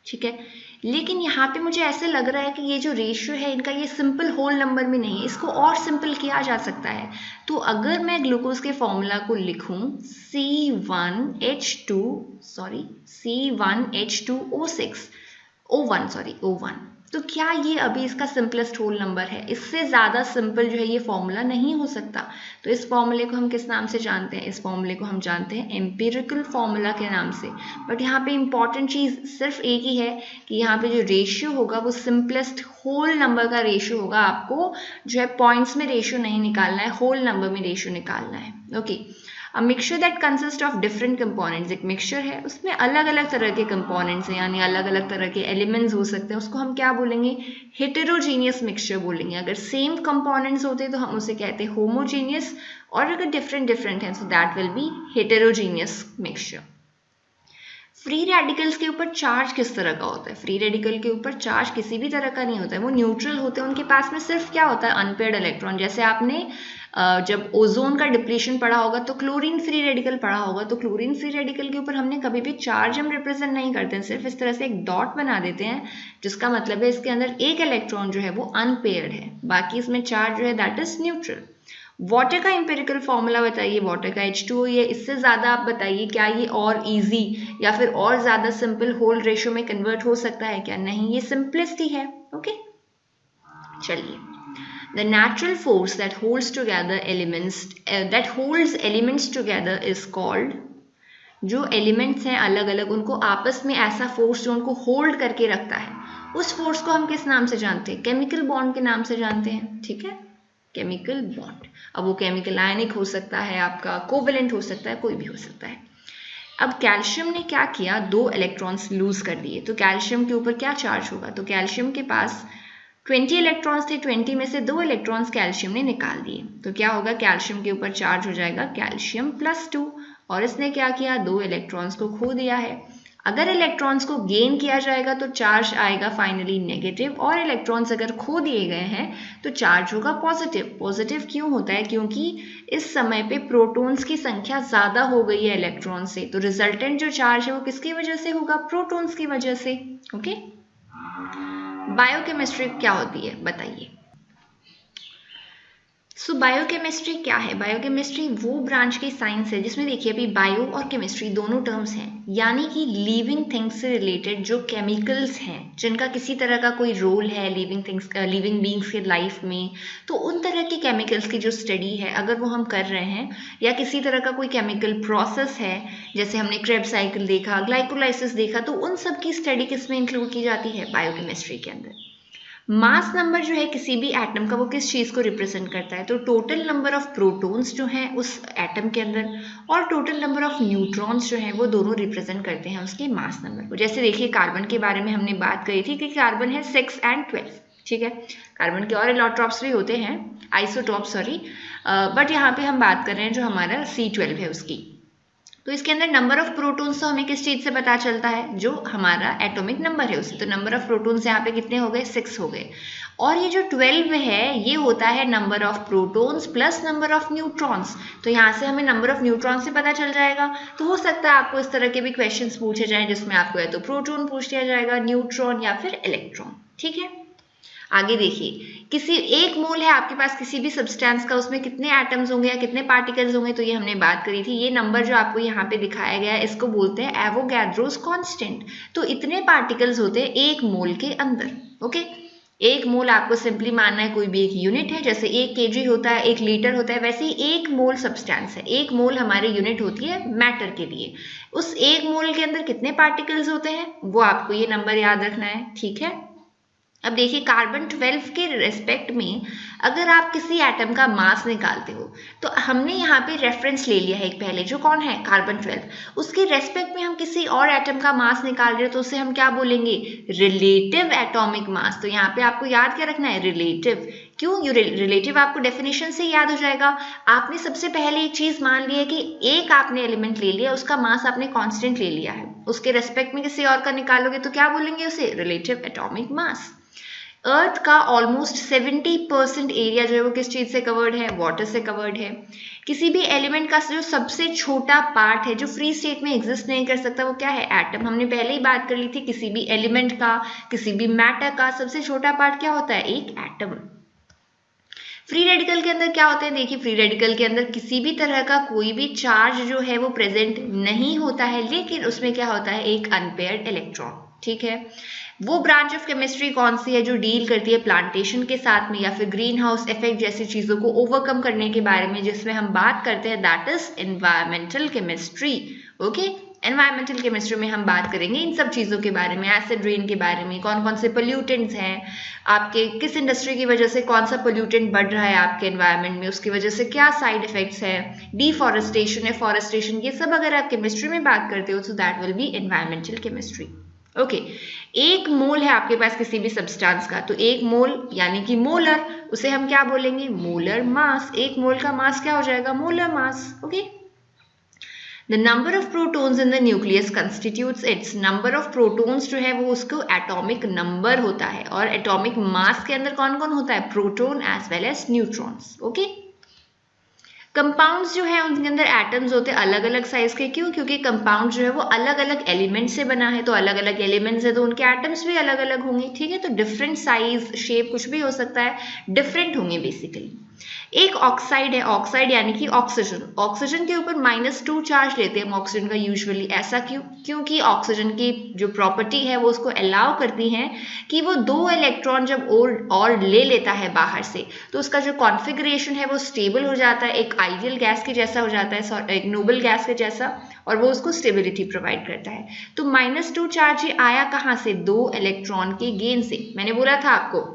ठीक है। लेकिन यहाँ पे मुझे ऐसे लग रहा है कि ये जो रेशियो है इनका, ये सिंपल होल नंबर में नहीं है, इसको और सिंपल किया जा सकता है। तो अगर मैं ग्लूकोज के फॉर्मूला को लिखूं C1H2O1, तो क्या ये अभी इसका सिंपलेस्ट होल नंबर है? इससे ज़्यादा सिंपल जो है ये फॉर्मूला नहीं हो सकता। तो इस फॉर्मूले को हम किस नाम से जानते हैं? इस फॉर्मूले को हम जानते हैं एम्पिरिकल फॉर्मूला के नाम से। बट यहाँ पे इंपॉर्टेंट चीज़ सिर्फ एक ही है कि यहाँ पे जो रेशियो होगा वो सिंपलेस्ट होल नंबर का रेशियो होगा। आपको जो है पॉइंट्स में रेशियो नहीं निकालना है, होल नंबर में रेशियो निकालना है। Okay, a mixture that consist of different components, एक मिक्सचर है उसमें अलग अलग तरह के कंपोनेंट्स हैं, यानी अलग अलग तरह के एलिमेंट्स हो सकते हैं, उसको हम क्या बोलेंगे? हेटेरोजीनियस मिक्सचर बोलेंगे। अगर सेम कंपोनेंट्स होते तो हम उसे कहते हैं होमोजीनियस, और अगर डिफरेंट हैं so that will be heterogeneous mixture. Free radicals के ऊपर चार्ज किस तरह का होता है? फ्री रेडिकल के ऊपर चार्ज किसी भी तरह का नहीं होता है, वो न्यूट्रल होते हैं, उनके पास में सिर्फ क्या होता है? Unpaired electron. जैसे आपने जब ओजोन का डिप्लीशन पढ़ा होगा तो क्लोरीन फ्री रेडिकल पढ़ा होगा, तो क्लोरीन फ्री रेडिकल के ऊपर हमने कभी भी चार्ज हम रिप्रेजेंट नहीं करते हैं, सिर्फ इस तरह से एक डॉट बना देते हैं, जिसका मतलब है इसके अंदर एक इलेक्ट्रॉन जो है वो अनपेयर्ड है, बाकी इसमें चार्ज जो है दैट इज न्यूट्रल। वाटर का एम्पिरिकल फॉर्मूला बताइए, वाटर का H2O। ये इससे ज़्यादा आप बताइए, क्या ये और इजी या फिर और ज़्यादा सिंपल होल रेशियो में कन्वर्ट हो सकता है क्या? नहीं, ये सिंपलेस्ट ही है। ओके, चलिए, the natural force that holds elements together is called, जो एलिमेंट्स हैं अलग अलग, उनको आपस में ऐसा फोर्स जो उनको होल्ड करके रखता है, उस फोर्स को हम किस नाम से जानते हैं? केमिकल बॉन्ड के नाम से जानते हैं, ठीक है, केमिकल बॉन्ड। अब वो केमिकल आयनिक हो सकता है, आपका कोवेलेंट हो सकता है, कोई भी हो सकता है। अब कैल्शियम ने क्या किया? 2 इलेक्ट्रॉन्स लूज कर दिए, तो कैल्शियम के ऊपर क्या चार्ज होगा? तो कैल्शियम के पास 20 इलेक्ट्रॉन्स थे, 20 में से 2 इलेक्ट्रॉन्स कैल्शियम ने निकाल दिए, तो क्या होगा? कैल्शियम के ऊपर चार्ज हो जाएगा कैल्शियम +2, और इसने क्या किया? 2 इलेक्ट्रॉन्स को खो दिया है। अगर इलेक्ट्रॉन्स को गेन किया जाएगा तो चार्ज आएगा फाइनली नेगेटिव, और इलेक्ट्रॉन्स अगर खो दिए गए हैं तो चार्ज होगा पॉजिटिव। पॉजिटिव क्यों होता है? क्योंकि इस समय पे प्रोटॉन्स की संख्या ज़्यादा हो गई है इलेक्ट्रॉन से, तो रिजल्टेंट जो चार्ज है वो किसकी वजह से होगा? प्रोटॉन्स की वजह से। ओके, बायोकेमिस्ट्री क्या होती है बताइए? सो बायोकेमिस्ट्री क्या है? बायोकेमिस्ट्री वो ब्रांच की साइंस है जिसमें देखिए अभी बायो और केमिस्ट्री दोनों टर्म्स हैं, यानी कि लिविंग थिंग्स से रिलेटेड जो केमिकल्स हैं, जिनका किसी तरह का कोई रोल है लिविंग बींग्स के लाइफ में, तो उन तरह के केमिकल्स की जो स्टडी है अगर वो हम कर रहे हैं, या किसी तरह का कोई केमिकल प्रोसेस है, जैसे हमने क्रेब्स साइकिल देखा, ग्लाइकोलाइसिस देखा, तो उन सब की स्टडी किस में इंक्लूड की जाती है? बायोकेमिस्ट्री के अंदर। मास नंबर जो है किसी भी एटम का, वो किस चीज़ को रिप्रेजेंट करता है? तो टोटल नंबर ऑफ प्रोटॉन्स जो हैं उस एटम के अंदर, और टोटल नंबर ऑफ न्यूट्रॉन्स जो हैं वो दोनों रिप्रेजेंट करते हैं उसके मास नंबर को। जैसे देखिए कार्बन के बारे में हमने बात करी थी कि कार्बन है 6 एंड 12, ठीक है। कार्बन के और एलोट्रॉप्स भी होते हैं, आइसोटॉप सॉरी, बट यहाँ पे हम बात कर रहे हैं जो हमारा C12 है उसकी। तो इसके अंदर नंबर ऑफ प्रोटॉन्स तो हमें किस चीज़ से पता चलता है? जो हमारा एटॉमिक नंबर है उससे। तो नंबर ऑफ प्रोटॉन्स यहाँ पे कितने हो गए? 6 हो गए। और ये जो 12 है ये होता है number of protons plus number of neutrons. तो यहाँ से हमें नंबर ऑफ न्यूट्रॉन्स से पता चल जाएगा। तो हो सकता है आपको इस तरह के भी क्वेश्चंस पूछे जाएं जिसमें आपको या तो प्रोटॉन पूछ लिया जाएगा, न्यूट्रॉन या फिर इलेक्ट्रॉन। ठीक है, आगे देखिए, किसी एक मोल है आपके पास किसी भी सब्सटेंस का, उसमें कितने एटम्स होंगे या कितने पार्टिकल्स होंगे, तो ये हमने बात करी थी। ये नंबर जो आपको यहाँ पे दिखाया गया है इसको बोलते हैं एवोगैड्रोस कांस्टेंट। तो इतने पार्टिकल्स होते हैं एक मोल के अंदर। ओके, एक मोल आपको सिंपली मानना है कोई भी एक यूनिट है, जैसे 1 kg होता है, 1 लीटर होता है, वैसे ही 1 मोल सब्सटेंस है। 1 मोल हमारी यूनिट होती है मैटर के लिए। उस 1 मोल के अंदर कितने पार्टिकल्स होते हैं वो आपको ये नंबर याद रखना है। ठीक है, अब देखिए कार्बन 12 के रेस्पेक्ट में अगर आप किसी एटम का मास निकालते हो तो हमने यहाँ पे रेफरेंस ले लिया है एक पहले, जो कौन है कार्बन 12। उसके रेस्पेक्ट में हम किसी और एटम का मास निकाल रहे हो तो उसे हम क्या बोलेंगे, रिलेटिव एटॉमिक मास। तो यहाँ पे आपको याद क्या रखना है, रिलेटिव। क्यों, रिलेटिव आपको डेफिनेशन से याद हो जाएगा। आपने सबसे पहले एक चीज मान ली है कि एक आपने एलिमेंट ले लिया, उसका मास आपने कांस्टेंट ले लिया है, उसके रेस्पेक्ट में किसी और का निकालोगे तो क्या बोलेंगे उसे, रिलेटिव एटॉमिक मास। अर्थ का ऑलमोस्ट 70% एरिया जो है वो किस चीज से कवर्ड है, वाटर से कवर्ड है। किसी भी एलिमेंट का जो सबसे छोटा पार्ट है जो फ्री स्टेट में एग्जिस्ट नहीं कर सकता वो क्या है, एटम। हमने पहले ही बात कर ली थी, किसी भी एलिमेंट का, किसी भी मैटर का सबसे छोटा पार्ट क्या होता है, एक एटम। फ्री रेडिकल के अंदर क्या होते हैं, देखिए फ्री रेडिकल के अंदर किसी भी तरह का कोई भी चार्ज जो है वो प्रेजेंट नहीं होता है, लेकिन उसमें क्या होता है, एक अनपेयर्ड इलेक्ट्रॉन। ठीक है, वो ब्रांच ऑफ केमिस्ट्री कौन सी है जो डील करती है प्लांटेशन के साथ में या फिर ग्रीन हाउस इफेक्ट जैसी चीजों को ओवरकम करने के बारे में, जिसमें हम बात करते हैं, that is environmental chemistry. Okay, environmental chemistry में हम बात करेंगे इन सब चीजों के बारे में, एसिड रेन के बारे में, कौन कौन से पोल्यूटेंट्स हैं आपके, किस इंडस्ट्री की वजह से कौन सा पोल्यूटेंट बढ़ रहा है आपके एनवायरमेंट में, उसकी वजह से क्या साइड इफेक्ट्स है, डिफॉरेस्टेशन है, फॉरेस्टेशन, ये सब अगर आप केमिस्ट्री में बात करते हो तो that will be environmental chemistry. Okay, एक मोल है आपके पास किसी भी सब्सटेंस का, तो एक मोल यानी कि मोलर, उसे हम क्या बोलेंगे, मोलर मास। एक मोल का मास क्या हो जाएगा, molar mass. Okay, the number of protons in the nucleus constitutes it's, number of protons जो है वो उसको एटॉमिक नंबर होता है, और एटॉमिक मास के अंदर कौन कौन होता है, proton as well as neutrons. Okay, compounds जो है उनके अंदर एटम्स होते हैं अलग अलग साइज के। क्यों, क्योंकि कंपाउंड जो है वो अलग अलग एलिमेंट से बना है, तो अलग अलग एलिमेंट्स है तो उनके एटम्स भी अलग अलग होंगे। ठीक है, तो डिफरेंट साइज शेप कुछ भी हो सकता है, डिफरेंट होंगे बेसिकली। एक ऑक्साइड है, ऑक्साइड यानी कि ऑक्सीजन, ऑक्सीजन के ऊपर -2 चार्ज लेते हैं हम ऑक्सीजन का यूजुअली। ऐसा क्यों, क्योंकि ऑक्सीजन की जो प्रॉपर्टी है वो उसको अलाउ करती है कि वो 2 इलेक्ट्रॉन जब और ले लेता है बाहर से तो उसका जो कॉन्फ़िगरेशन है वो स्टेबल हो जाता है, एक आइडियल गैस के जैसा हो जाता है, एक नोबल गैस के जैसा, और वो उसको स्टेबिलिटी प्रोवाइड करता है। तो -2 चार्ज ही आया कहाँ से, 2 इलेक्ट्रॉन के गेन से। मैंने बोला था आपको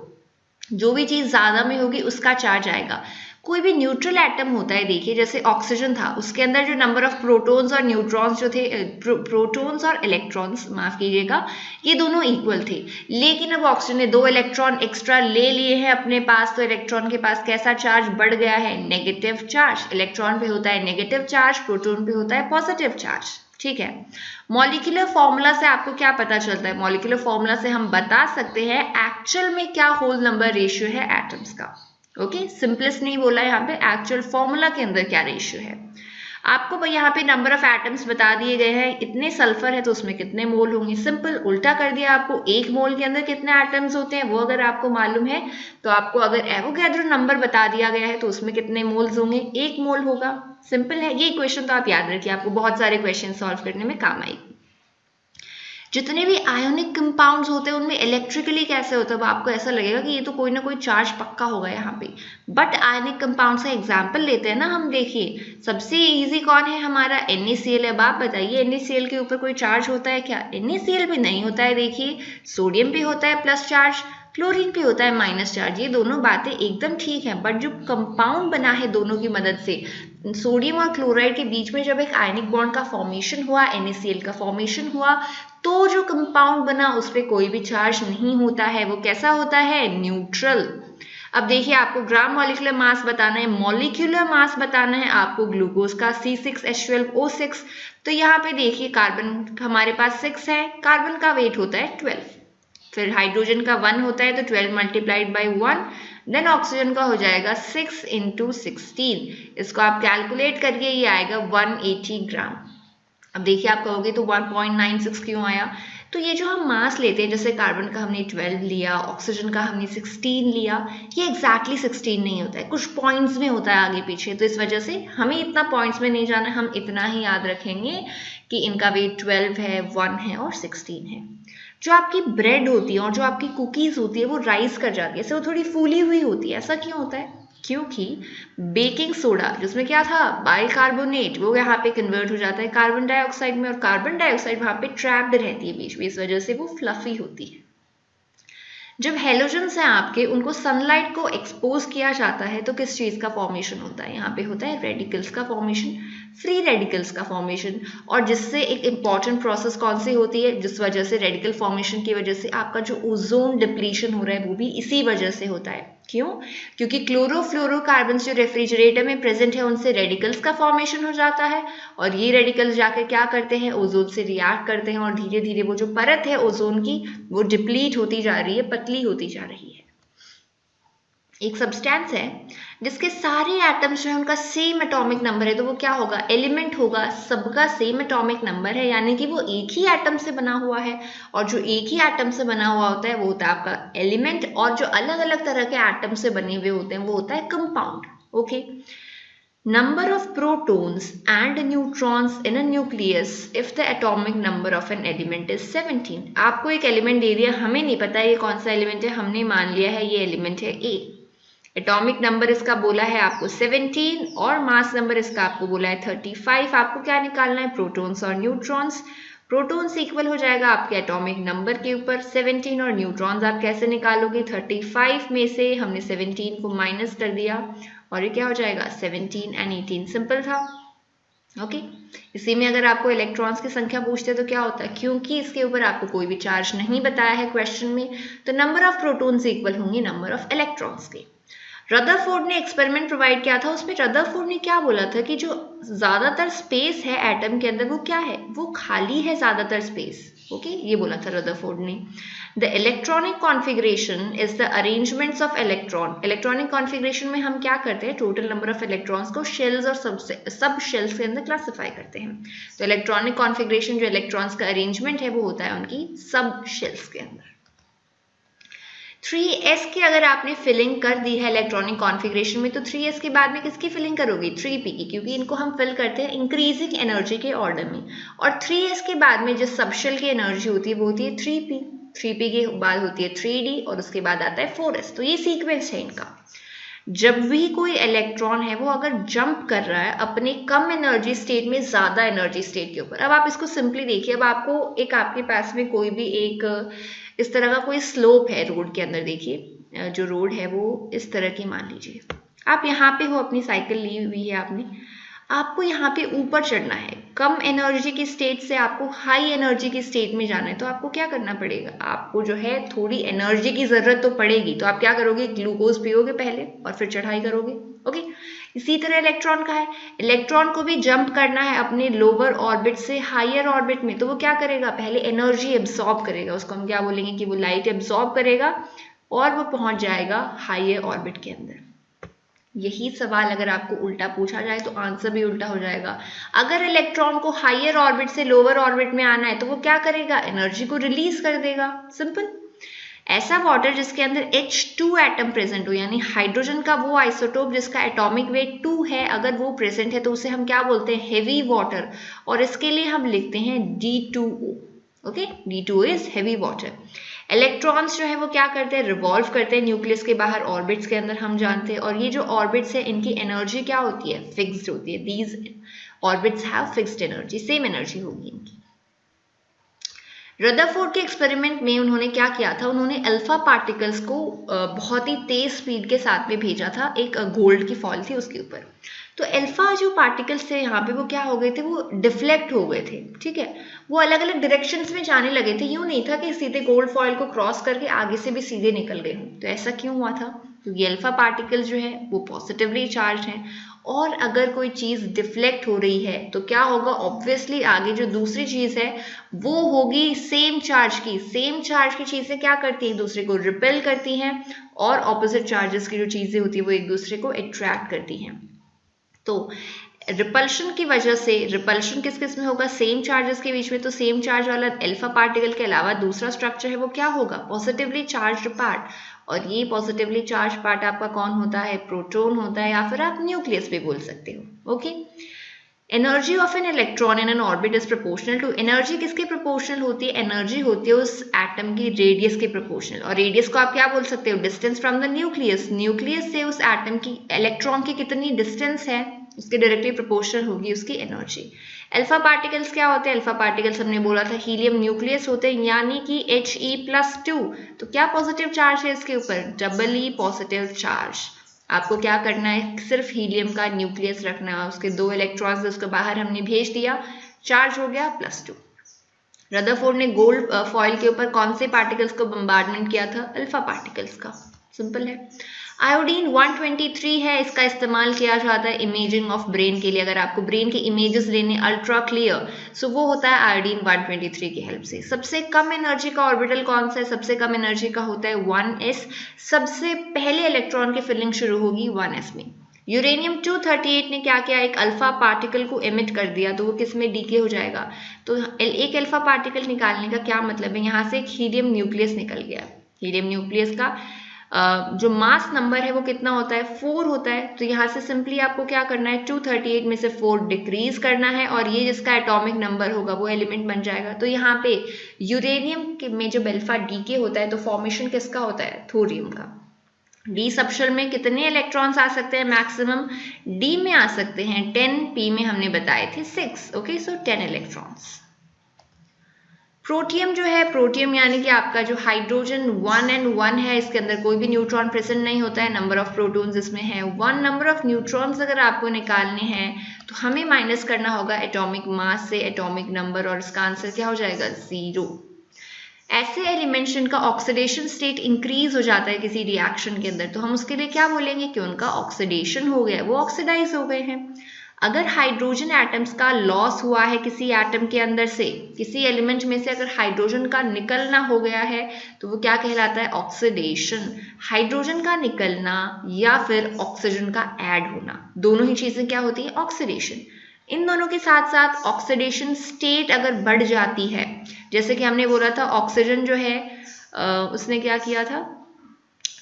जो भी चीज ज्यादा में होगी उसका चार्ज आएगा। कोई भी न्यूट्रल एटम होता है, देखिए जैसे ऑक्सीजन था, उसके अंदर जो नंबर ऑफ प्रोटॉन्स और न्यूट्रॉन्स जो थे, प्रोटॉन्स और इलेक्ट्रॉन्स माफ कीजिएगा, ये दोनों इक्वल थे। लेकिन अब ऑक्सीजन ने 2 इलेक्ट्रॉन एक्स्ट्रा ले लिए हैं अपने पास, तो इलेक्ट्रॉन के पास कैसा चार्ज बढ़ गया है, नेगेटिव चार्ज। इलेक्ट्रॉन पे होता है नेगेटिव चार्ज, प्रोटॉन पे होता है पॉजिटिव चार्ज। ठीक है, मॉलिक्यूलर फॉर्मूला से आपको क्या पता चलता है, मॉलिक्यूलर फॉर्मूला से हम बता सकते हैं एक्चुअल में क्या होल नंबर रेशियो है एटम्स का। ओके, सिंपलेस्ट नहीं बोला यहाँ पे, एक्चुअल फॉर्मूला के अंदर क्या रेशियो है। आपको यहाँ पे नंबर ऑफ एटम्स बता दिए गए हैं, इतने सल्फर है तो उसमें कितने मोल होंगे, सिंपल उल्टा कर दिया आपको। एक मोल के अंदर कितने एटम्स होते हैं वो अगर आपको मालूम है तो आपको अगर एवोगैड्रो नंबर बता दिया गया है तो उसमें कितने मोल्स होंगे, 1 मोल होगा। सिंपल है, ये इक्वेशन तो आप याद रखिए, आपको बहुत सारे क्वेश्चन सॉल्व करने में काम आएगी। जितने भी आयोनिक कंपाउंड्स होते हैं उनमें इलेक्ट्रिकली कैसे होता है, आपको ऐसा लगेगा कि ये तो कोई ना कोई चार्ज पक्का होगा यहाँ पे, बट आयोनिक कंपाउंड्स का एग्जांपल लेते हैं ना हम। देखिए सबसे इजी कौन है हमारा, NaCl। अब आप बताइए NaCl के ऊपर कोई चार्ज होता है क्या, NaCl पे नहीं होता है। देखिए सोडियम पे होता है प्लस चार्ज, क्लोरीन पे होता है माइनस चार्ज। ये दोनों बातें एकदम ठीक है, बट जो कंपाउंड बना है दोनों की मदद से, सोडियम और क्लोराइड के बीच में जब एक आयनिक बॉन्ड का फॉर्मेशन हुआ, NaCl का फॉर्मेशन हुआ, तो जो कंपाउंड बना उस पर कोई भी चार्ज नहीं होता है, वो कैसा होता है, न्यूट्रल। अब देखिए आपको ग्राम मॉलिक्यूलर मास बताना है, मॉलिक्यूलर मास बताना है आपको ग्लूकोज का C6H12O6। तो यहाँ पे देखिए कार्बन हमारे पास 6 है, कार्बन का वेट होता है 12। फिर हाइड्रोजन का 1 होता है तो 12 मल्टीप्लाइड बाई 1, देन ऑक्सीजन का हो जाएगा 6 इंटू 16। इसको आप कैलकुलेट करिए, ये आएगा 180 ग्राम। अब देखिए आप कहोगे तो 1.96 क्यों आया? तो ये जो हम मास लेते हैं, जैसे कार्बन का हमने 12 लिया, ऑक्सीजन का हमने 16 लिया, ये एग्जैक्टली 16 नहीं होता है, कुछ पॉइंट्स में होता है आगे पीछे। तो इस वजह से हमें इतना पॉइंट्स में नहीं जाना, हम इतना ही याद रखेंगे कि इनका वेट 12 है, 1 है और 16 है। जो आपकी ब्रेड होती है और जो आपकी कुकीज़ होती है वो राइज कर जाती है, इससे वो थोड़ी फूली हुई होती है। ऐसा क्यों होता है? क्योंकि बेकिंग सोडा जिसमें क्या था, बाइकार्बोनेट, वो यहाँ पे कन्वर्ट हो जाता है कार्बन डाइऑक्साइड में, और कार्बन डाइऑक्साइड वहाँ पे ट्रैप्ड रहती है बीच में, इस वजह से वो फ्लफी होती है। जब हेलोजन्स हैं आपके, उनको सनलाइट को एक्सपोज किया जाता है तो किस चीज़ का फॉर्मेशन होता है? यहाँ पे होता है रेडिकल्स का फॉर्मेशन, फ्री रेडिकल्स का फॉर्मेशन। और जिससे एक इंपॉर्टेंट प्रोसेस कौन सी होती है, जिस वजह से रेडिकल फॉर्मेशन की वजह से आपका जो ओजोन डिप्लीशन हो रहा है वो भी इसी वजह से होता है। क्यों? क्योंकि क्लोरोफ्लोरोकार्बन जो रेफ्रिजरेटर में प्रेजेंट है उनसे रेडिकल्स का फॉर्मेशन हो जाता है, और ये रेडिकल्स जाकर क्या करते हैं, ओजोन से रिएक्ट करते हैं, और धीरे धीरे वो जो परत है ओजोन की वो डिप्लीट होती जा रही है, पतली होती जा रही है। एक सब्सटेंस है जिसके सारे एटम्स जो है उनका सेम एटॉमिक नंबर है, तो वो क्या होगा? एलिमेंट होगा, सबका सेम एटॉमिक नंबर है, यानी कि वो एक ही एटम से बना हुआ है। और जो एक ही एटम से बना हुआ होता है वो होता है आपका एलिमेंट, और जो अलग अलग तरह के एटम से बने हुए होते हैं वो होता है compound. Okay, number of protons and neutrons in a nucleus if the atomic number of an element is 17। आपको एक एलिमेंट दे दिया, हमें नहीं पता ये कौन सा एलिमेंट है, हमने मान लिया है ये एलिमेंट है ए। एटॉमिक नंबर इसका बोला है आपको 17 और मास नंबर इसका आपको बोला है 35। आपको क्या निकालना है? प्रोटॉन्स और न्यूट्रॉन्स। प्रोटॉन्स इक्वल हो जाएगा आपके एटॉमिक नंबर के ऊपर 17, और न्यूट्रॉन्स आप कैसे निकालोगे? 35 में से हमने 17 को माइनस कर दिया और ये क्या हो जाएगा? 17 एंड 18। सिंपल था। ओके, इसी में अगर आपको इलेक्ट्रॉन्स की संख्या पूछते हैं तो क्या होता है, क्योंकि इसके ऊपर आपको कोई भी चार्ज नहीं बताया है क्वेश्चन में, तो नंबर ऑफ प्रोटॉन्स इक्वल होंगे नंबर ऑफ इलेक्ट्रॉन्स के। रदरफोर्ड ने एक्सपेरिमेंट प्रोवाइड किया था, उसमें रदरफोर्ड ने क्या बोला था कि जो ज्यादातर स्पेस है एटम के अंदर वो क्या है? वो खाली है ज्यादातर स्पेस। ओके, ये बोला था रदरफोर्ड ने। The electronic configuration is the arrangements of electron. Electronic configuration में हम क्या करते हैं? टोटल नंबर ऑफ इलेक्ट्रॉन्स को शेल्स और सब शेल्स के अंदर क्लासिफाई करते हैं। तो इलेक्ट्रॉनिक कॉन्फ़िगरेशन जो इलेक्ट्रॉन्स का अरेंजमेंट है वो होता है उनकी सब शेल्स के अंदर। 3s की अगर आपने फिलिंग कर दी है इलेक्ट्रॉनिक कॉन्फ़िगरेशन में, तो 3s के बाद में किसकी फिलिंग करोगे? 3p की, क्योंकि इनको हम फिल करते हैं इंक्रीजिंग एनर्जी के ऑर्डर में। और 3s के बाद में जो सबशेल की एनर्जी होती है वो होती है 3p, 3p के बाद होती है 3d और उसके बाद आता है 4s। तो ये सीक्वेंस है इनका। जब भी कोई इलेक्ट्रॉन है वो अगर जंप कर रहा है अपने कम एनर्जी स्टेट में ज्यादा एनर्जी स्टेट के ऊपर, अब आप इसको सिंपली देखिए, अब आपको एक आपके पास में कोई भी एक इस तरह का कोई स्लोप है रोड के अंदर, देखिए जो रोड है वो इस तरह की मान लीजिए, आप यहाँ पे हो, अपनी साइकिल ली हुई है आपने, आपको यहाँ पे ऊपर चढ़ना है, कम एनर्जी की स्टेट से आपको हाई एनर्जी की स्टेट में जाना है, तो आपको क्या करना पड़ेगा? आपको जो है थोड़ी एनर्जी की जरूरत तो पड़ेगी, तो आप क्या करोगे? ग्लूकोज पियोगे पहले और फिर चढ़ाई करोगे। ओके, इसी तरह इलेक्ट्रॉन का है, इलेक्ट्रॉन को भी जंप करना है अपने लोअर ऑर्बिट से हायर ऑर्बिट में, तो वो क्या करेगा? पहले एनर्जी एब्सॉर्ब करेगा, उसको हम क्या बोलेंगे कि वो लाइट एब्सॉर्ब करेगा और वो पहुंच जाएगा हायर ऑर्बिट के अंदर। यही सवाल अगर आपको उल्टा पूछा जाए तो आंसर भी उल्टा हो जाएगा। अगर इलेक्ट्रॉन को हायर ऑर्बिट से लोअर ऑर्बिट में आना है तो वो क्या करेगा? एनर्जी को रिलीज कर देगा। सिंपल। ऐसा वाटर जिसके अंदर H2 एटम प्रेजेंट हो, यानी हाइड्रोजन का वो आइसोटोप जिसका एटॉमिक वेट 2 है, अगर वो प्रेजेंट है तो उसे हम क्या बोलते हैं? हेवी वाटर, और इसके लिए हम लिखते हैं D2O। Okay, D2O is heavy water. Electrons जो है वो क्या करते हैं? रिवॉल्व करते हैं न्यूक्लियस के बाहर ऑर्बिट्स के अंदर, हम जानते हैं, और ये जो ऑर्बिट्स है इनकी एनर्जी क्या होती है? फिक्स्ड होती है। These orbits have fixed energy, same energy होगी इनकी। रदरफोर्ड के एक्सपेरिमेंट में उन्होंने क्या किया था? उन्होंने अल्फा पार्टिकल्स को बहुत ही तेज स्पीड के साथ में भेजा था, एक गोल्ड की फॉइल थी उसके ऊपर। तो अल्फा जो पार्टिकल्स थे यहाँ पे वो क्या हो गए थे? वो डिफ्लेक्ट हो गए थे, ठीक है, वो अलग अलग डायरेक्शंस में जाने लगे थे। यूं नहीं था कि सीधे गोल्ड फॉइल को क्रॉस करके आगे से भी सीधे निकल गए हों। तो ऐसा क्यों हुआ था? क्योंकि अल्फा पार्टिकल्स जो है वो पॉजिटिवली चार्ज हैं और अगर कोई चीज़ डिफ्लेक्ट हो रही है तो क्या होगा, ऑब्वियसली आगे जो दूसरी चीज़ है वो होगी सेम चार्ज की। सेम चार्ज की चीज़ें क्या करती हैं, दूसरे को रिपेल करती हैं, और ऑपोजिट चार्जेस की जो चीज़ें होती है वो एक दूसरे को अट्रैक्ट करती हैं। तो रिपल्शन की वजह से, रिपल्शन किस किस में होगा, सेम चार्जेस के बीच में, तो सेम चार्ज वाला अल्फा पार्टिकल के अलावा दूसरा स्ट्रक्चर है वो क्या होगा, पॉजिटिवली चार्ज्ड पार्ट। और ये पॉजिटिवली चार्ज पार्ट आपका कौन होता है, प्रोटॉन होता है, या फिर आप न्यूक्लियस भी बोल सकते हो। Okay, energy of an electron in an orbit is proportional to, energy किसके प्रोपोर्शनल होती है, एनर्जी होती है उस एटम की रेडियस के प्रोपोर्शनल। और रेडियस को आप क्या बोल सकते हो, distance from the nucleus. Nucleus से उस एटम की, इलेक्ट्रॉन की कितनी डिस्टेंस है, उसके डायरेक्टली प्रोपोर्शनल होगी उसकी एनर्जी। अल्फा पार्टिकल्स क्या होते हैं, अल्फा पार्टिकल्स हमने बोला था हीलियम न्यूक्लियस होते हैं, यानी कि He+2। तो क्या पॉजिटिव चार्ज है इसके ऊपर, डबल ई पॉजिटिव चार्ज। आपको क्या करना है, सिर्फ हीलियम का न्यूक्लियस रखना है, उसके 2 इलेक्ट्रॉन्स उसको बाहर हमने भेज दिया, चार्ज हो गया +2। रदरफोर्ड ने गोल्ड फॉइल के ऊपर कौन से पार्टिकल्स को बम्बार्डमेंट किया था, अल्फा पार्टिकल्स का। सिंपल है। आयोडीन 123 है, इसका इस्तेमाल किया जाता है इमेजिंग ऑफ ब्रेन के लिए। अगर आपको ब्रेन के इमेजेस लेने अल्ट्रा क्लियर, सो वो होता है आयोडीन 123 की हेल्प से। सबसे कम एनर्जी का ऑर्बिटल कौन सा है, सबसे कम एनर्जी का होता है 1s। सबसे पहले इलेक्ट्रॉन की फिलिंग शुरू होगी 1s में। यूरेनियम 238 ने क्या किया, एक अल्फा पार्टिकल को एमिट कर दिया, तो वो किस में डीके हो जाएगा। तो एक अल्फा पार्टिकल निकालने का क्या मतलब है, यहाँ से एक हीलियम न्यूक्लियस निकल गया। हीलियम न्यूक्लियस का जो मास नंबर है वो कितना होता है, 4 होता है। तो यहाँ से सिंपली आपको क्या करना है, 238 में से 4 डिक्रीज करना है, और ये जिसका एटॉमिक नंबर होगा वो एलिमेंट बन जाएगा। तो यहाँ पे यूरेनियम में जब अल्फा डीके होता है तो फॉर्मेशन किसका होता है, थोरियम का। डी सबशेल में कितने इलेक्ट्रॉन्स आ सकते हैं, मैक्सिमम डी में आ सकते हैं 10, पी में हमने बताए थे 6। ओके, सो 10 इलेक्ट्रॉन्स। प्रोटियम जो है, प्रोटियम यानी कि आपका जो हाइड्रोजन 1n1 है, इसके अंदर कोई भी न्यूट्रॉन प्रेजेंट नहीं होता है, नंबर ऑफ प्रोटॉन्स इसमें है 1। नंबर ऑफ न्यूट्रॉन्स अगर आपको निकालने हैं तो हमें माइनस करना होगा एटॉमिक मास से एटॉमिक नंबर, और इसका आंसर क्या हो जाएगा, 0। ऐसे एलिमेंट्स जिनका ऑक्सीडेशन स्टेट इंक्रीज हो जाता है किसी रिएक्शन के अंदर, तो हम उसके लिए क्या बोलेंगे कि उनका ऑक्सीडेशन हो गया, वो ऑक्सीडाइज हो गए हैं। अगर हाइड्रोजन एटम्स का लॉस हुआ है किसी एटम के अंदर से, किसी एलिमेंट में से अगर हाइड्रोजन का निकलना हो गया है, तो वो क्या कहलाता है, ऑक्सीडेशन। हाइड्रोजन का निकलना या फिर ऑक्सीजन का ऐड होना, दोनों ही चीजें क्या होती है, ऑक्सीडेशन। इन दोनों के साथ साथ ऑक्सीडेशन स्टेट अगर बढ़ जाती है, जैसे कि हमने बोला था ऑक्सीजन जो है उसने क्या किया था,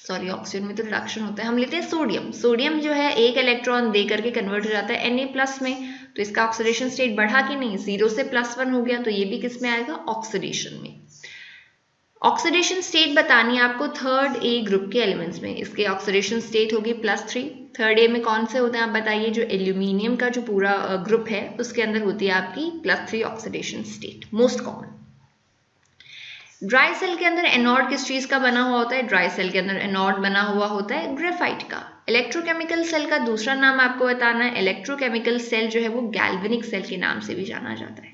सॉरी ऑक्सीजन में तो रिडक्शन होता है, हम लेते हैं सोडियम। सोडियम जो है एक इलेक्ट्रॉन दे करके कन्वर्ट हो जाता है Na+ में, तो इसका ऑक्सीडेशन स्टेट बढ़ा कि नहीं, 0 से +1 हो गया, तो ये भी किस में आएगा, ऑक्सीडेशन में। ऑक्सीडेशन स्टेट बतानी है आपको थर्ड ए ग्रुप के एलिमेंट्स में, इसके ऑक्सीडेशन स्टेट होगी +3। थर्ड ए में कौन से होते हैं आप बताइए, जो एल्यूमिनियम का जो पूरा ग्रुप है उसके अंदर होती है आपकी +3 oxidation state, most common. Dry cell के अंदर एनोड किस चीज का बना हुआ होता है, ड्राई सेल के अंदर एनोड बना हुआ होता है ग्रेफाइट का। इलेक्ट्रोकेमिकल सेल का दूसरा नाम आपको बताना है, इलेक्ट्रोकेमिकल सेल जो है वो गैल्वेनिक सेल के नाम से भी जाना जाता है।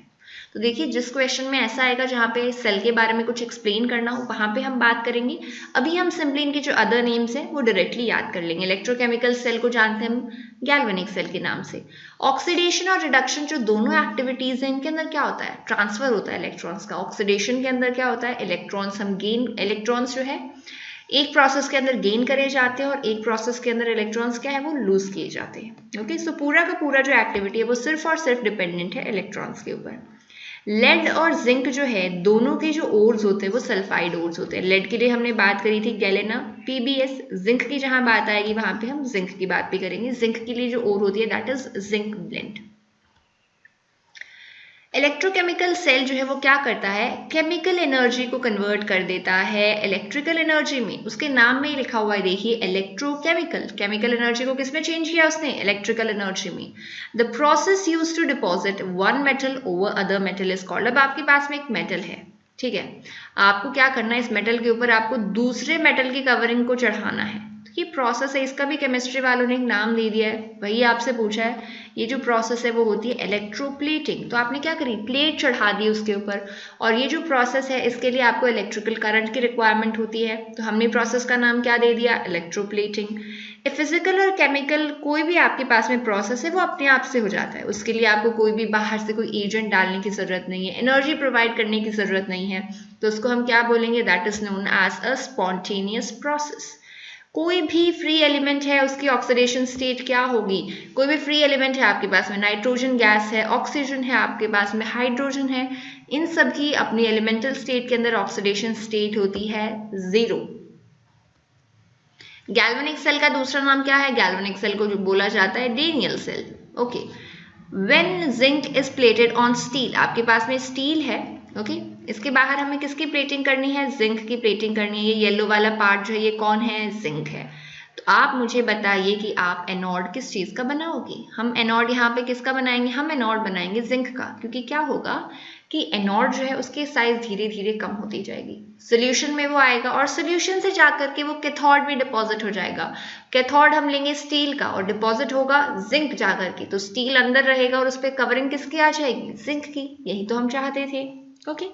तो देखिए जिस क्वेश्चन में ऐसा आएगा जहाँ पे सेल के बारे में कुछ एक्सप्लेन करना हो, वहाँ पे हम बात करेंगे। अभी हम सिंपली इनके जो अदर नेम्स हैं वो डायरेक्टली याद कर लेंगे। इलेक्ट्रोकेमिकल सेल को जानते हैं हम गैल्वेनिक सेल के नाम से। ऑक्सीडेशन और रिडक्शन जो दोनों एक्टिविटीज हैं, इनके अंदर क्या होता है, ट्रांसफर होता है इलेक्ट्रॉन्स का। ऑक्सीडेशन के अंदर क्या होता है, इलेक्ट्रॉन्स हम गेन, इलेक्ट्रॉन्स जो है एक प्रोसेस के अंदर गेन करे जाते हैं और एक प्रोसेस के अंदर इलेक्ट्रॉन्स क्या है वो लूज किए जाते हैं। ओके, सो पूरा का पूरा जो एक्टिविटी है वो सिर्फ और सिर्फ डिपेंडेंट है इलेक्ट्रॉन्स के ऊपर। लेड और जिंक जो है दोनों के जो ओर्स होते हैं वो सल्फाइड ओर्स होते हैं। लेड के लिए हमने बात करी थी गैलेना PbS, जिंक की जहां बात आएगी वहां पे हम जिंक की बात भी करेंगे। जिंक के लिए जो ओर होती है that is zinc blende. Electrochemical cell जो है वो क्या करता है, केमिकल एनर्जी को कन्वर्ट कर देता है इलेक्ट्रिकल एनर्जी में। उसके नाम में ही लिखा हुआ है देखिए इलेक्ट्रोकेमिकल। केमिकल एनर्जी को किसमें चेंज किया उसने, इलेक्ट्रिकल एनर्जी में। The process used to deposit one metal over other metal is called. अब आपके पास में एक मेटल है, ठीक है, आपको क्या करना है, इस मेटल के ऊपर आपको दूसरे मेटल की कवरिंग को चढ़ाना है। ये प्रोसेस है, इसका भी केमिस्ट्री वालों ने एक नाम दे दिया है, वही आपसे पूछा है। ये जो प्रोसेस है वो होती है इलेक्ट्रोप्लेटिंग। तो आपने क्या करी, प्लेट चढ़ा दी उसके ऊपर, और ये जो प्रोसेस है इसके लिए आपको इलेक्ट्रिकल करंट की रिक्वायरमेंट होती है, तो हमने प्रोसेस का नाम क्या दे दिया, इलेक्ट्रोप्लेटिंग। फिजिकल और केमिकल कोई भी आपके पास में प्रोसेस है वो अपने आप से हो जाता है, उसके लिए आपको कोई भी बाहर से कोई एजेंट डालने की जरूरत नहीं है, एनर्जी प्रोवाइड करने की जरूरत नहीं है, तो उसको हम क्या बोलेंगे, that is known as a spontaneous process. कोई भी फ्री एलिमेंट है उसकी ऑक्सीडेशन स्टेट क्या होगी, कोई भी फ्री एलिमेंट है आपके पास में, नाइट्रोजन गैस है, ऑक्सीजन है आपके पास में, हाइड्रोजन है, इन सब की अपनी एलिमेंटल स्टेट के अंदर ऑक्सीडेशन स्टेट होती है 0। गैल्वेनिक सेल का दूसरा नाम क्या है, गैल्वेनिक सेल को जो बोला जाता है Daniell cell. Okay, when zinc is plated on steel, आपके पास में स्टील है, ओके, इसके बाहर हमें किसकी प्लेटिंग करनी है, जिंक की प्लेटिंग करनी है। ये येलो वाला पार्ट जो है ये कौन है, जिंक है। तो आप मुझे बताइए कि आप एनोड किस चीज का बनाओगे। हम एनोड यहाँ पे किसका बनाएंगे, हम एनोड बनाएंगे जिंक का, क्योंकि क्या होगा कि एनोड जो है उसकी साइज धीरे धीरे कम होती जाएगी, सोल्यूशन में वो आएगा और सोल्यूशन से जाकर के वो कैथोड में डिपॉजिट हो जाएगा। कैथोड हम लेंगे स्टील का और डिपॉजिट होगा जिंक जाकर के, तो स्टील अंदर रहेगा और उस पर कवरिंग किसकी आ जाएगी, जिंक की। यही तो हम चाहते थे। ओके,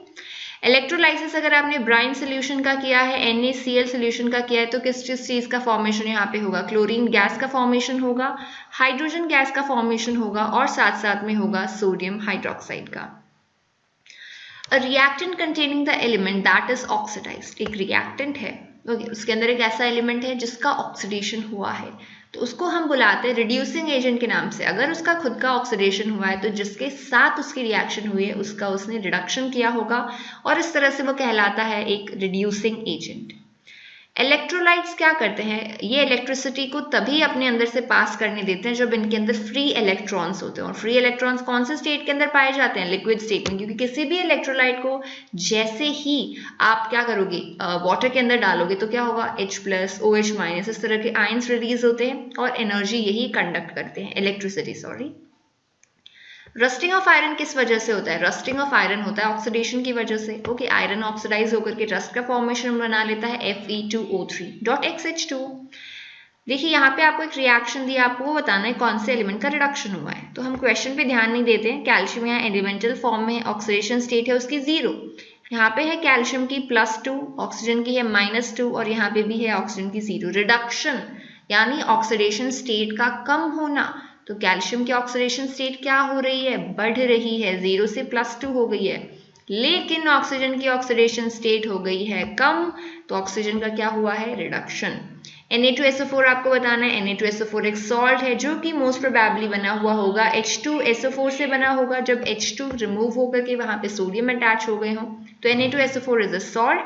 इलेक्ट्रोलाइसिस अगर आपने ब्राइन सोल्यूशन का किया है, NaCl सोल्यूशन का किया है, तो किस चीज का फॉर्मेशन यहाँ पे होगा, क्लोरीन गैस का फॉर्मेशन होगा, हाइड्रोजन गैस का फॉर्मेशन होगा और साथ साथ में होगा सोडियम हाइड्रोक्साइड का। A reactant containing the element that is oxidized, एक रिएक्टेंट है, ओके, उसके अंदर एक ऐसा एलिमेंट है जिसका ऑक्सीडेशन हुआ है, तो उसको हम बुलाते हैं रिड्यूसिंग एजेंट के नाम से। अगर उसका खुद का ऑक्सीडेशन हुआ है तो जिसके साथ उसकी रिएक्शन हुई है उसका उसने रिडक्शन किया होगा और इस तरह से वो कहलाता है एक रिड्यूसिंग एजेंट। इलेक्ट्रोलाइट्स क्या करते हैं, ये इलेक्ट्रिसिटी को तभी अपने अंदर से पास करने देते हैं जब इनके अंदर फ्री इलेक्ट्रॉन्स होते हैं। और फ्री इलेक्ट्रॉन्स कौन से स्टेट के अंदर पाए जाते हैं, लिक्विड स्टेट में, क्योंकि किसी भी इलेक्ट्रोलाइट को जैसे ही आप क्या करोगे, वाटर के अंदर डालोगे तो क्या होगा, H+, OH-, इस तरह के आयंस रिलीज होते हैं और एनर्जी यही कंडक्ट करते हैं, electricity, sorry. Rusting of iron किस वजह से होता है, रस्टिंग ऑफ आयरन होता है ऑक्सीडेशन की वजह से। ओके, आयरन ऑक्सीडाइज होकर के रस्ट का फॉर्मेशन बना लेता है Fe2O3.XH2। देखिए यहाँ पे आपको एक रिएक्शन दिया, आपको वो बताना है कौन से एलिमेंट का रिडक्शन हुआ है, तो हम क्वेश्चन पे ध्यान नहीं देते हैं। कैल्शियम यहाँ एलिमेंटल फॉर्म में, ऑक्सीडेशन स्टेट है उसकी 0, यहाँ पे है कैल्शियम की +2, ऑक्सीजन की है -2 और यहाँ पे भी है ऑक्सीजन की 0। रिडक्शन यानी ऑक्सीडेशन स्टेट का कम होना, तो कैल्शियम की ऑक्सीडेशन स्टेट क्या हो रही है, बढ़ रही है, 0 से +2 हो गई है। लेकिन ऑक्सीजन की ऑक्सीडेशन स्टेट हो गई है कम, तो ऑक्सीजन का क्या हुआ है, रिडक्शन। Na2SO4 आपको बताना है, Na2SO4 एक सॉल्ट है जो कि मोस्ट प्रोबेबली बना हुआ होगा H2SO4 से बना होगा, जब H2 रिमूव होकर के वहां पे सोडियम अटैच हो गए हों, तो Na2SO4 इज अ सॉल्ट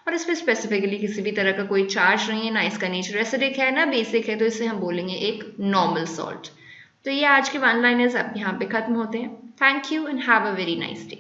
और इस पर स्पेसिफिकली किसी भी तरह का कोई चार्ज नहीं है, ना इसका नेचर एसिडिक है ना बेसिक है, तो इसे हम बोलेंगे एक नॉर्मल सॉल्ट। तो ये आज के वन लाइनर्स अब यहाँ पे खत्म होते हैं। Thank you and have a very nice day.